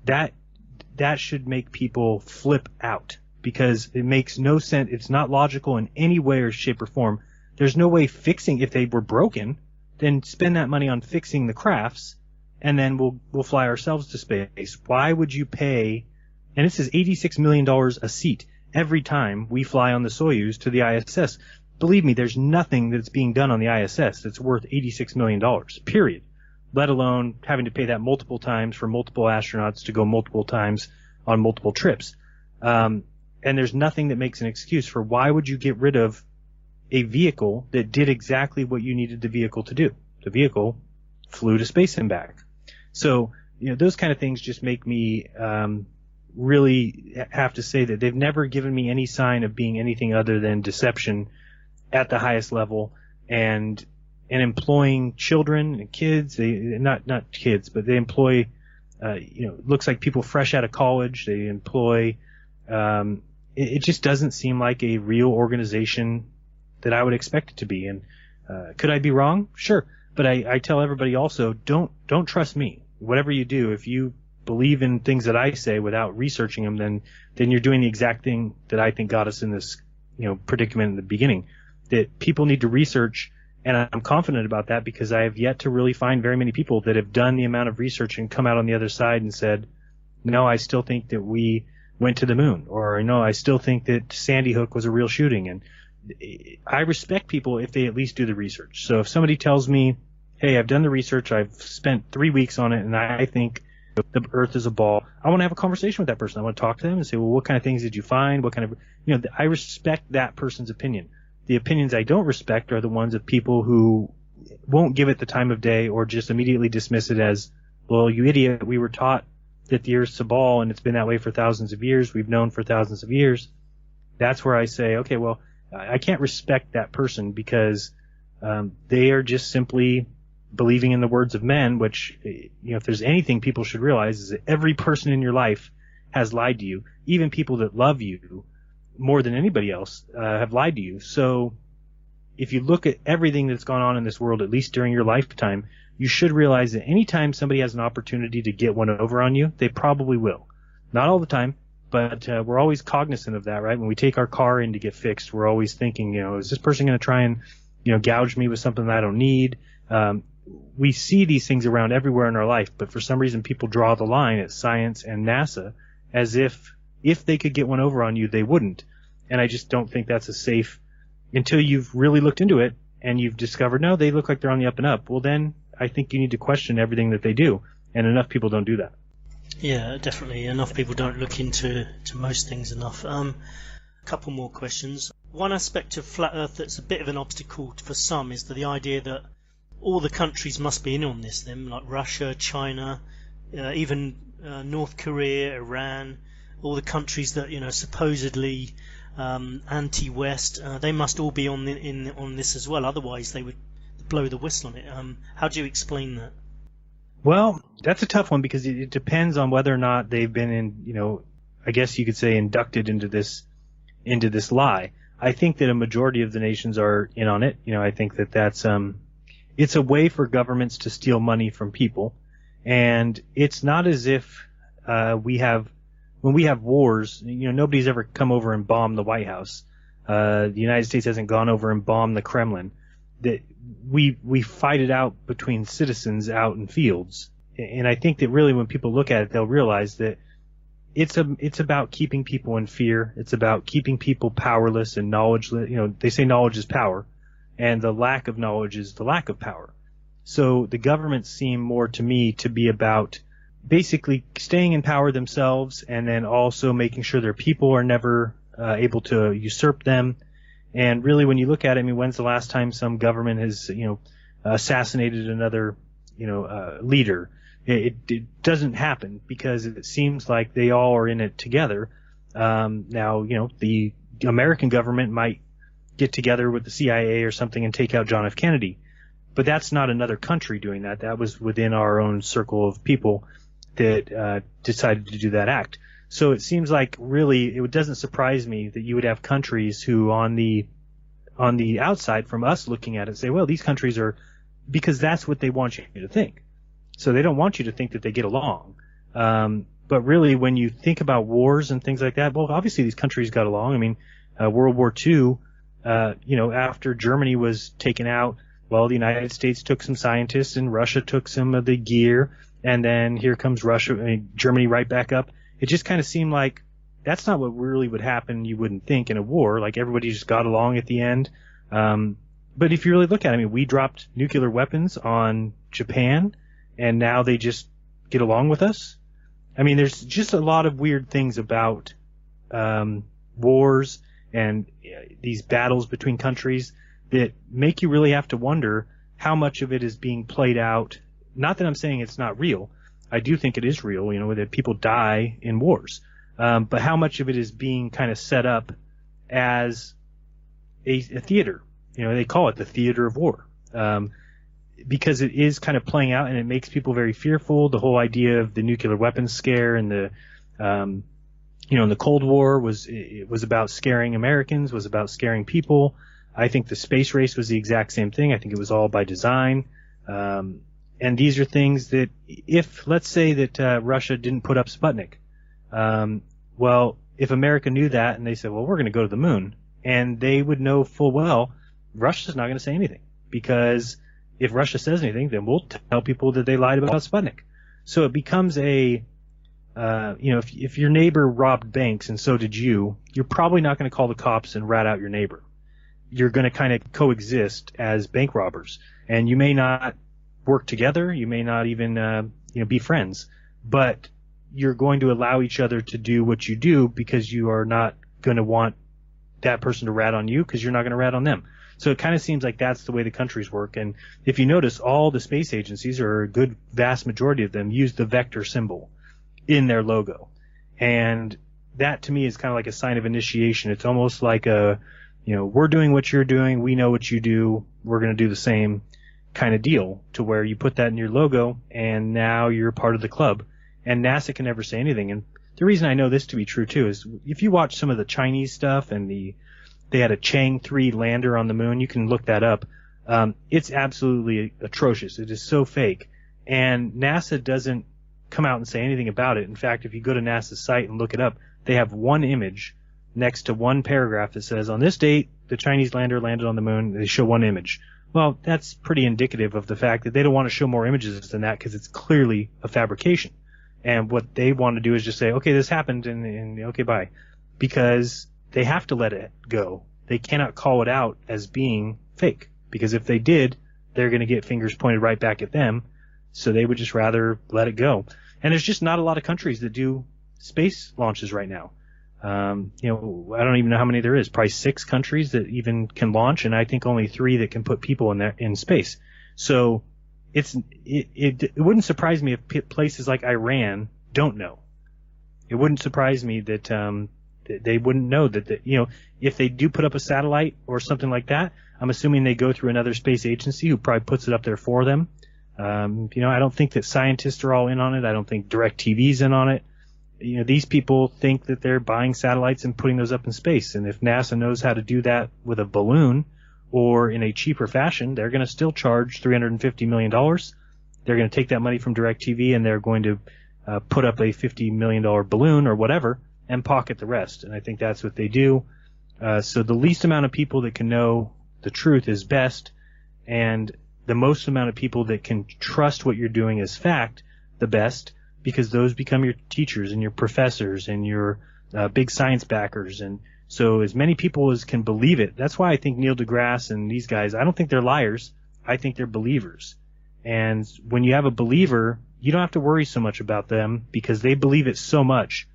That should make people flip out, because it makes no sense. It's not logical in any way or shape or form. There's no way fixing, if they were broken, then spend that money on fixing the crafts, and then we'll fly ourselves to space. Why would you pay, and this is $86 million a seat every time we fly on the Soyuz to the ISS. Believe me, there's nothing that's being done on the ISS that's worth $86 million, period. Let alone having to pay that multiple times for multiple astronauts to go multiple times on multiple trips. And there's nothing that makes an excuse for why would you get rid of a vehicle that did exactly what you needed the vehicle to do. The vehicle flew to space and back. So, those kind of things just make me really have to say that they've never given me any sign of being anything other than deception at the highest level, and employing children and kids. They not kids, but they employ looks like people fresh out of college. They employ it just doesn't seem like a real organization that I would expect it to be. And could I be wrong? Sure. But I tell everybody also, don't trust me. Whatever you do, if you believe in things that I say without researching them, then you're doing the exact thing that I think got us in this predicament in the beginning. That people need to research, and I'm confident about that because I have yet to really find very many people that have done the amount of research and come out on the other side and said, no, I still think that we went to the moon, or no, I still think that Sandy Hook was a real shooting. And I respect people if they at least do the research. So if somebody tells me, hey, I've done the research, I've spent 3 weeks on it, and I think the Earth is a ball, I want to have a conversation with that person. I want to talk to them and say, well, what kind of things did you find? What kind of, I respect that person's opinion. The opinions I don't respect are the ones of people who won't give it the time of day, or just immediately dismiss it as, well, you idiot, we were taught that the Earth's a ball and it's been that way for thousands of years. We've known for thousands of years. That's where I say, okay, well, I can't respect that person because they are just simply believing in the words of men, which, if there's anything people should realize is that every person in your life has lied to you. Even people that love you more than anybody else have lied to you. So if you look at everything that's gone on in this world, at least during your lifetime, you should realize that anytime somebody has an opportunity to get one over on you, they probably will. Not all the time, but we're always cognizant of that, right? When we take our car in to get fixed, we're always thinking, is this person going to try and, gouge me with something that I don't need? We see these things around everywhere in our life, but for some reason people draw the line at science and NASA as if they could get one over on you, they wouldn't. And I just don't think that's a safe, until you've really looked into it and you've discovered, no, they look like they're on the up and up. Well, then I think you need to question everything that they do. And enough people don't do that. Yeah, definitely. Enough people don't look into most things enough. A couple more questions. One aspect of Flat Earth that's a bit of an obstacle for some is the idea that all the countries must be in on this, then, like Russia, China, even North Korea, Iran, all the countries that supposedly anti-West, they must all be on this as well. Otherwise, they would blow the whistle on it. How do you explain that? Well, that's a tough one because it depends on whether or not they've been in, I guess you could say inducted into this lie. I think that a majority of the nations are in on it. I think that that's it's a way for governments to steal money from people, and it's not as if we have when we have wars, nobody's ever come over and bombed the White House. The United States hasn't gone over and bombed the Kremlin. That we fight it out between citizens out in fields. And I think that really when people look at it, they'll realize that it's about keeping people in fear. It's about keeping people powerless and knowledge. They say knowledge is power, and the lack of knowledge is the lack of power. So the governments seem more to me to be about basically staying in power themselves, and then also making sure their people are never able to usurp them. And really, when you look at it, I mean, when's the last time some government has assassinated another leader? It doesn't happen because it seems like they all are in it together. Now, the American government might get together with the CIA or something and take out John F. Kennedy, but that's not another country doing that. That was within our own circle of people that decided to do that act. So it seems like really it doesn't surprise me that you would have countries who on the outside from us looking at it say, well, these countries are, because that's what they want you to think. So they don't want you to think that they get along. But really, when you think about wars and things like that, well, obviously these countries got along. I mean, World War II, after Germany was taken out, well, the United States took some scientists and Russia took some of the gear, and then here comes Germany right back up. It just kind of seemed like that's not what really would happen. You wouldn't think in a war, like everybody just got along at the end. But if you really look at it, I mean, we dropped nuclear weapons on Japan, and now they just get along with us. I mean, there's just a lot of weird things about wars and these battles between countries that make you really have to wonder how much of it is being played out. Not that I'm saying it's not real. I do think it is real, that people die in wars. But how much of it is being kind of set up as a theater? They call it the theater of war. Because it is kind of playing out and it makes people very fearful. The whole idea of the nuclear weapons scare and the Cold War was about scaring Americans, was about scaring people. I think the space race was the exact same thing. I think it was all by design. And these are things that let's say that Russia didn't put up Sputnik. Well, if America knew that and they said, well, we're going to go to the moon, and they would know full well Russia's not going to say anything, because if Russia says anything, then we'll tell people that they lied about Sputnik. So it becomes if your neighbor robbed banks and so did you, you're probably not going to call the cops and rat out your neighbor. You're going to kind of coexist as bank robbers, and you may not work together. You may not even, be friends, but you're going to allow each other to do what you do because you are not going to want that person to rat on you because you're not going to rat on them. So it kind of seems like that's the way the countries work. And if you notice, all the space agencies, or a good vast majority of them, use the vector symbol in their logo. And that to me is kind of like a sign of initiation. It's almost like we're doing what you're doing. We know what you do. We're going to do the same kind of deal, to where you put that in your logo and now you're part of the club. And NASA can never say anything. And the reason I know this to be true too is if you watch some of the Chinese stuff and they had a Chang 3 lander on the moon. You can look that up. It's absolutely atrocious. It is so fake. And NASA doesn't come out and say anything about it. In fact, if you go to NASA's site and look it up, they have one image next to one paragraph that says, on this date, the Chinese lander landed on the moon. They show one image. Well, that's pretty indicative of the fact that they don't want to show more images than that because it's clearly a fabrication. And what they want to do is just say, okay, this happened, and okay, bye. Because they have to let it go. They cannot call it out as being fake, because if they did, they're going to get fingers pointed right back at them. So they would just rather let it go. And there's just not a lot of countries that do space launches right now. I don't even know how many there is. Probably 6 countries that even can launch, and I think only 3 that can put people in space. So it wouldn't surprise me if places like Iran don't know. It wouldn't surprise me that they wouldn't know that if they do put up a satellite or something like that, I'm assuming they go through another space agency who probably puts it up there for them. I don't think that scientists are all in on it. I don't think DirecTV's in on it. These people think that they're buying satellites and putting those up in space. And if NASA knows how to do that with a balloon or in a cheaper fashion, they're going to still charge $350 million. They're going to take that money from DirecTV and they're going to put up a $50 million balloon or whatever and pocket the rest. And I think that's what they do. So the least amount of people that can know the truth is best, and the most amount of people that can trust what you're doing as fact, the best, because those become your teachers and your professors and your big science backers. And so as many people as can believe it. That's why I think Neil deGrasse and these guys, I don't think they're liars. I think they're believers. And when you have a believer, you don't have to worry so much about them because they believe it so much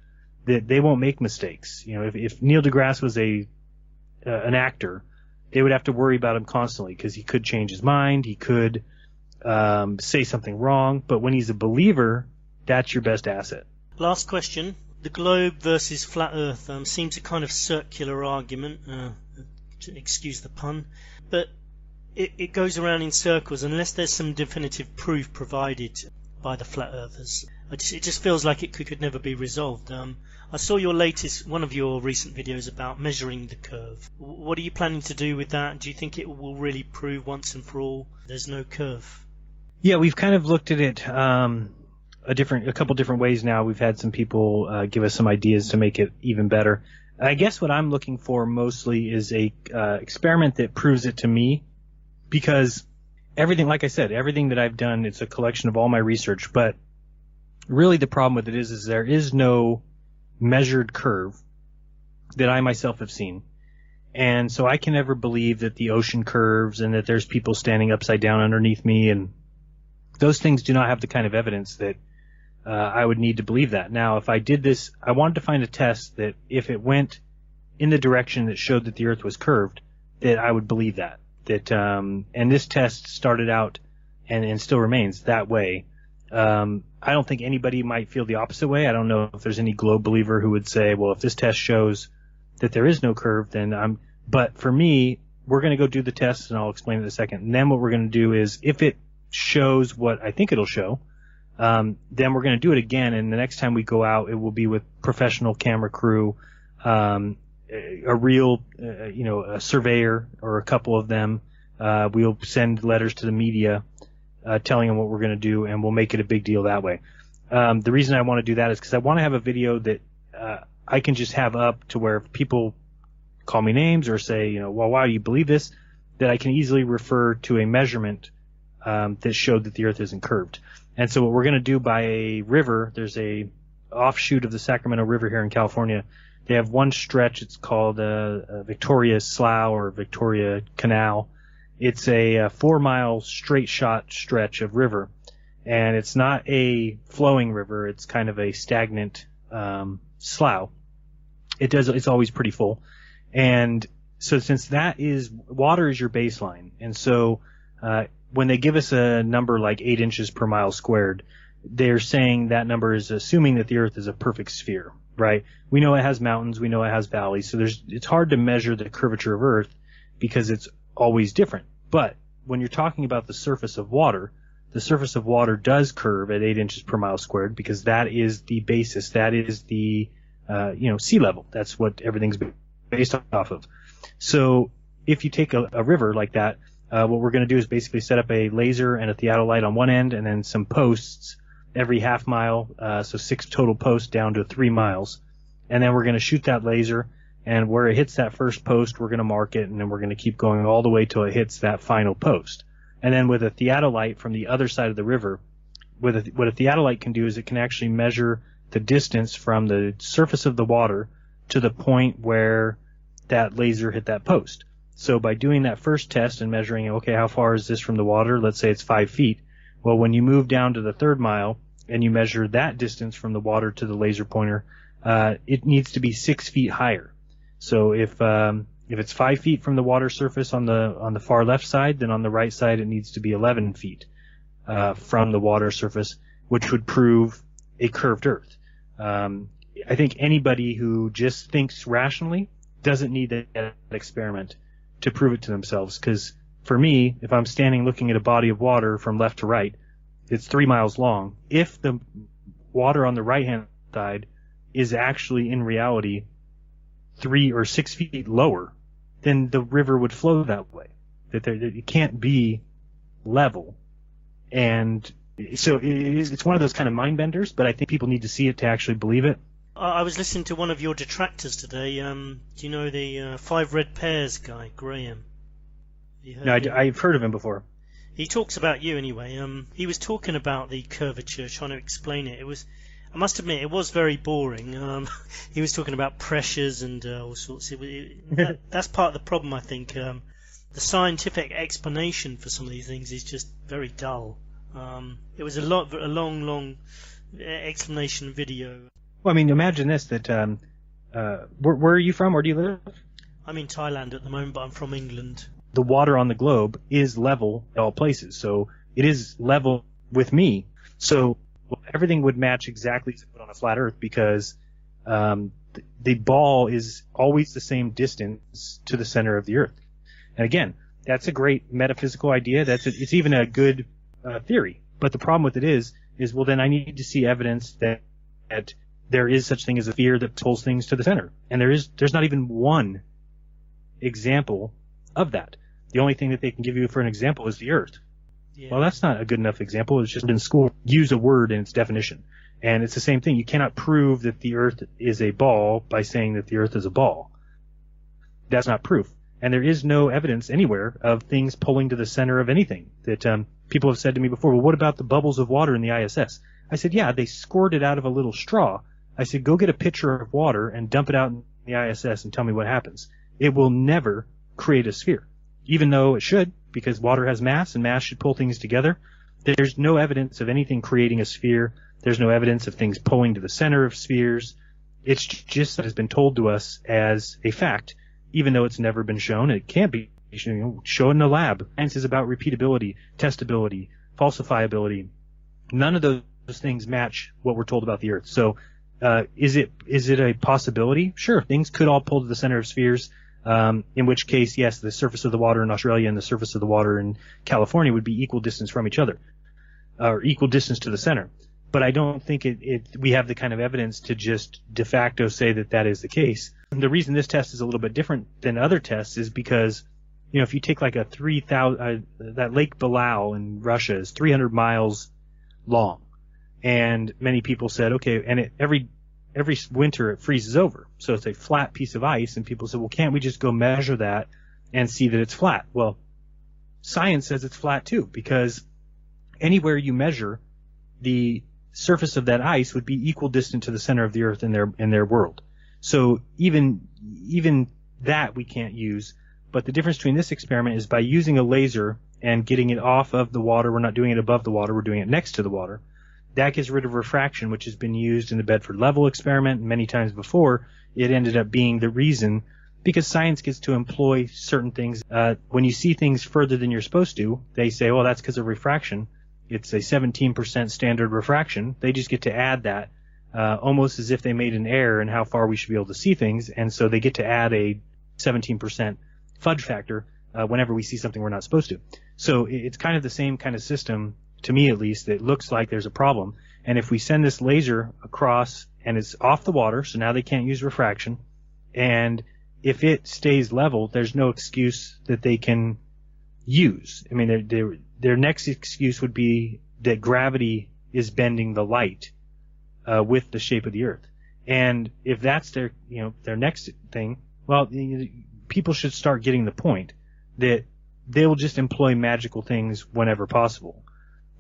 that they won't make mistakes. You know, if Neil deGrasse was an actor, they would have to worry about him constantly because he could change his mind. He could say something wrong. But when he's a believer, that's your best asset. Last question. The globe versus flat Earth seems a kind of circular argument, to excuse the pun, but it goes around in circles unless there's some definitive proof provided by the flat earthers. It just feels like it could never be resolved. I saw one of your recent videos about measuring the curve. What are you planning to do with that? Do you think it will really prove once and for all there's no curve? Yeah, we've kind of looked at it a couple different ways now. We've had some people give us some ideas to make it even better. I guess what I'm looking for mostly is a experiment that proves it to me, because everything, like I said, everything that I've done, it's a collection of all my research. But really the problem with it is there is no measured curve that I myself have seen. And so I can never believe that the ocean curves and that there's people standing upside down underneath me, and those things do not have the kind of evidence that I would need to believe that. Now, if I did this, I wanted to find a test that if it went in the direction that showed that the Earth was curved, that I would believe that. And this test started out and still remains that way. I don't think anybody might feel the opposite way. I don't know if there's any globe believer who would say, well, if this test shows that there is no curve, then but for me, we're going to go do the test, and I'll explain it in a second. And then what we're going to do is, if it shows what I think it'll show, then we're going to do it again. And the next time we go out, it will be with professional camera crew, a real, a surveyor or a couple of them. We'll send letters to the media telling them what we're going to do, and we'll make it a big deal that way. The reason I want to do that is because I want to have a video that I can just have up to where if people call me names or say, well, why do you believe this, that I can easily refer to a measurement that showed that the Earth isn't curved. And so what we're going to do by a river, there's a offshoot of the Sacramento River here in California. They have one stretch. It's called Victoria Slough or Victoria Canal. It's a 4-mile straight shot stretch of river, and it's not a flowing river. It's kind of a stagnant slough. It's always pretty full, and so since water is your baseline, and so when they give us a number like 8 inches per mile squared, they're saying that number is assuming that the Earth is a perfect sphere, right? We know it has mountains, we know it has valleys, so it's hard to measure the curvature of Earth because it's always different. But when you're talking about the surface of water does curve at 8 inches per mile squared, because that is the basis, that is the sea level. That's what everything's based off of. So if you take a river like that, what we're going to do is basically set up a laser and a theodolite on one end, and then some posts every half mile, so 6 total posts down to 3 miles. And then we're going to shoot that laser, and where it hits that first post, we're going to mark it, and then we're going to keep going all the way till it hits that final post. And then with a theodolite from the other side of the river, what a theodolite can do is it can actually measure the distance from the surface of the water to the point where that laser hit that post. So by doing that first test and measuring, okay, how far is this from the water? Let's say it's 5 feet. Well, when you move down to the 3rd mile and you measure that distance from the water to the laser pointer, it needs to be 6 feet higher. So if it's 5 feet from the water surface on the far left side, then on the right side it needs to be 11 feet from the water surface, which would prove a curved Earth. I think anybody who just thinks rationally doesn't need that experiment to prove it to themselves, because for me, if I'm standing looking at a body of water from left to right, it's 3 miles long. If the water on the right-hand side is actually in reality 3 or 6 feet lower, then the river would flow that way. That it can't be level. And So it's one of those kind of mind benders, but I think people need to see it to actually believe it. I was listening to one of your detractors today. Do you know the Five Red Pears guy, Graham? No, I've heard of him before. He talks about you anyway. He was talking about the curvature, trying to explain it. I must admit, it was very boring. He was talking about pressures and all sorts. That's part of the problem, I think. The scientific explanation for some of these things is just very dull. It was a long explanation video. Well, I mean, imagine this: that where are you from? Where do you live? I'm in Thailand at the moment, but I'm from England. The water on the globe is level at all places, so it is level with me. So everything would match exactly as put on a flat Earth because the ball is always the same distance to the center of the Earth. And again, that's a great metaphysical idea. It's even a good theory. But the problem with it is well, then I need to see evidence that there is such thing as a sphere that pulls things to the center, and there's not even one example of that. The only thing that they can give you for an example is the Earth. Yeah. Well, that's not a good enough example. It's just in school, use a word in its definition. And it's the same thing. You cannot prove that the Earth is a ball by saying that the Earth is a ball. That's not proof. And there is no evidence anywhere of things pulling to the center of anything. That people have said to me before, well, what about the bubbles of water in the ISS? I said, yeah, they squirt it out of a little straw. I said, go get a pitcher of water and dump it out in the ISS and tell me what happens. It will never create a sphere, even though it should, because water has mass and mass should pull things together. There's no evidence of anything creating a sphere. There's no evidence of things pulling to the center of spheres. It's just that has been told to us as a fact, even though it's never been shown. It can't be shown in a lab. Science is about repeatability, testability, falsifiability. None of those things match what we're told about the Earth. So is it a possibility? Sure, things could all pull to the center of spheres. In which case, yes, the surface of the water in Australia and the surface of the water in California would be equal distance from each other, or equal distance to the center. But I don't think we have the kind of evidence to just de facto say that is the case. And the reason this test is a little bit different than other tests is because, if you take like a 3,000, that Lake Belau in Russia is 300 miles long, and many people said, okay, and every winter it freezes over. So it's a flat piece of ice, and people say, well, can't we just go measure that and see that it's flat? Well, science says it's flat too, because anywhere you measure, the surface of that ice would be equal distant to the center of the Earth in their world. So even that we can't use. But the difference between this experiment is by using a laser and getting it off of the water. We're not doing it above the water. We're doing it next to the water. That gets rid of refraction, which has been used in the Bedford Level experiment many times before. It ended up being the reason, because science gets to employ certain things. When you see things further than you're supposed to, they say, oh, that's because of refraction. It's a 17% standard refraction. They just get to add that, almost as if they made an error in how far we should be able to see things. And so they get to add a 17% fudge factor whenever we see something we're not supposed to. So it's kind of the same kind of system, to me at least, that looks like there's a problem. And if we send this laser across and it's off the water, so now they can't use refraction, and if it stays level, there's no excuse that they can use. I mean, their next excuse would be that gravity is bending the light with the shape of the Earth. And if that's their next thing, well, people should start getting the point that they will just employ magical things whenever possible.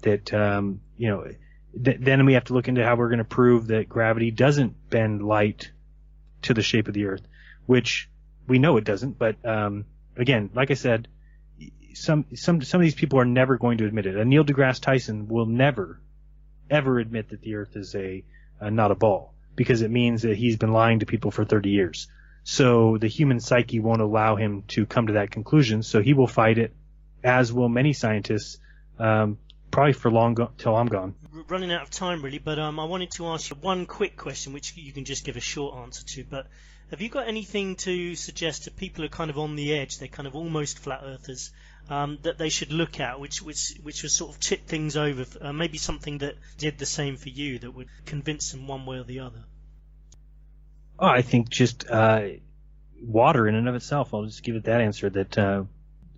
That then we have to look into how we're going to prove that gravity doesn't bend light to the shape of the Earth, which we know it doesn't. But again, like I said, some of these people are never going to admit it. Neil deGrasse Tyson will never, ever admit that the Earth is not a ball, because it means that he's been lying to people for 30 years. So the human psyche won't allow him to come to that conclusion. So he will fight it, as will many scientists. Probably for till I'm gone. Running out of time, really, but I wanted to ask you one quick question, which you can just give a short answer to. But have you got anything to suggest to people who are kind of on the edge, they're kind of almost flat earthers, that they should look at, which would sort of tip things over, maybe something that did the same for you, that would convince them one way or the other? Oh, I think just water in and of itself. I'll just give it that answer. That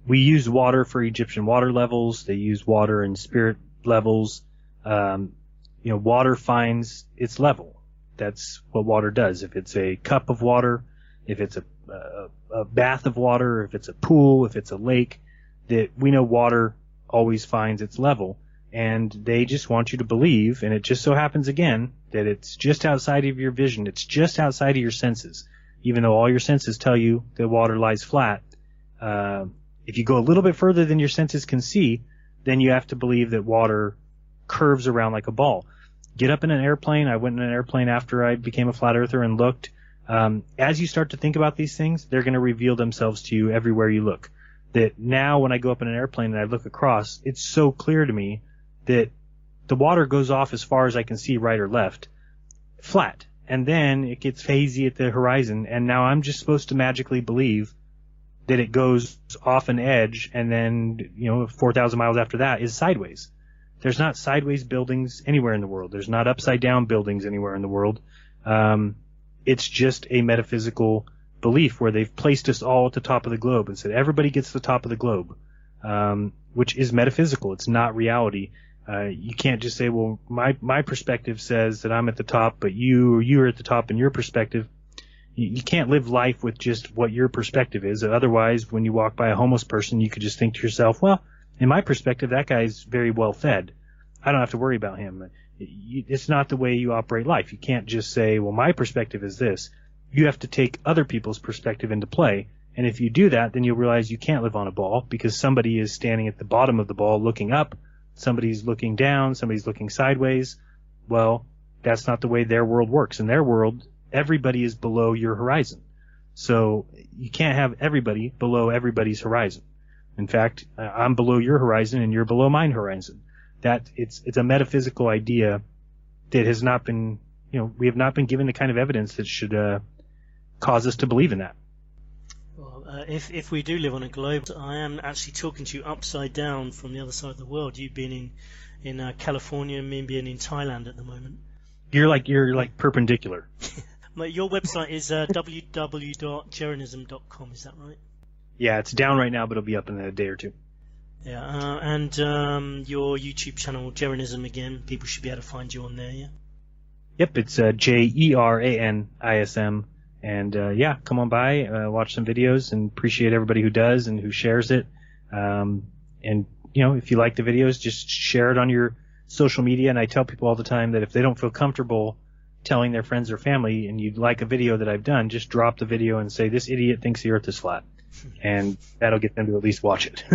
we use water for Egyptian water levels. They use water in spirit levels. Water finds its level. That's what water does. If it's a cup of water, if it's a bath of water, if it's a pool, if it's a lake, that we know water always finds its level. And they just want you to believe, and it just so happens again, that it's just outside of your vision. It's just outside of your senses. Even though all your senses tell you that water lies flat, if you go a little bit further than your senses can see, then you have to believe that water curves around like a ball. Get up in an airplane. I went in an airplane after I became a flat earther and looked. As you start to think about these things, they're going to reveal themselves to you everywhere you look. That now when I go up in an airplane and I look across, it's so clear to me that the water goes off as far as I can see, right or left, flat. And then it gets hazy at the horizon, and now I'm just supposed to magically believe that it goes off an edge, and then 4,000 miles after that is sideways. There's not sideways buildings anywhere in the world. There's not upside down buildings anywhere in the world. It's just a metaphysical belief where they've placed us all at the top of the globe and said everybody gets to the top of the globe, which is metaphysical. It's not reality. You can't just say, well, my perspective says that I'm at the top, but you're at the top in your perspective. You can't live life with just what your perspective is. Otherwise, when you walk by a homeless person, you could just think to yourself, well, in my perspective, that guy's very well fed. I don't have to worry about him. It's not the way you operate life. You can't just say, well, my perspective is this. You have to take other people's perspective into play. And if you do that, then you'll realize you can't live on a ball because somebody is standing at the bottom of the ball looking up. Somebody's looking down. Somebody's looking sideways. Well, that's not the way their world works. In their world, everybody is below your horizon. So you can't have everybody below everybody's horizon. In fact, I'm below your horizon and you're below mine horizon. That it's a metaphysical idea that has not been, we have not been given the kind of evidence that should cause us to believe in that. Well, if we do live on a globe, I am actually talking to you upside down from the other side of the world. You've been in California, me being in Thailand at the moment. You're like perpendicular. Your website is www.jeranism.com. Is that right? Yeah, it's down right now, but it'll be up in a day or two. Yeah, and your YouTube channel, Jeranism, again, people should be able to find you on there, yeah? Yep, it's Jeranism. And come on by, watch some videos, and appreciate everybody who does and who shares it. And if you like the videos, just share it on your social media. And I tell people all the time that if they don't feel comfortable telling their friends or family and you'd like a video that I've done, just drop the video and say, this idiot thinks the earth is flat. And that'll get them to at least watch it.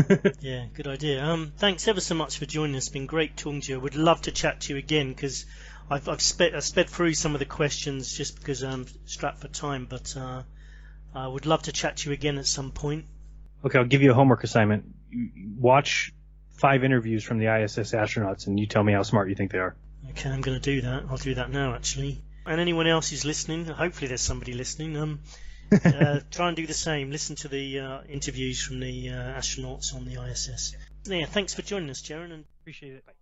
Yeah, good idea. Thanks ever so much for joining us. It's been great talking to you. I would love to chat to you again because I've sped through some of the questions just because I'm strapped for time, but I would love to chat to you again at some point. Okay, I'll give you a homework assignment. Watch 5 interviews from the ISS astronauts, and you tell me how smart you think they are. Okay, I'm going to do that. I'll do that now, actually. And anyone else who's listening, hopefully there's somebody listening, try and do the same. Listen to the interviews from the astronauts on the ISS. Yeah, thanks for joining us, Jaron. And Appreciate it. Bye.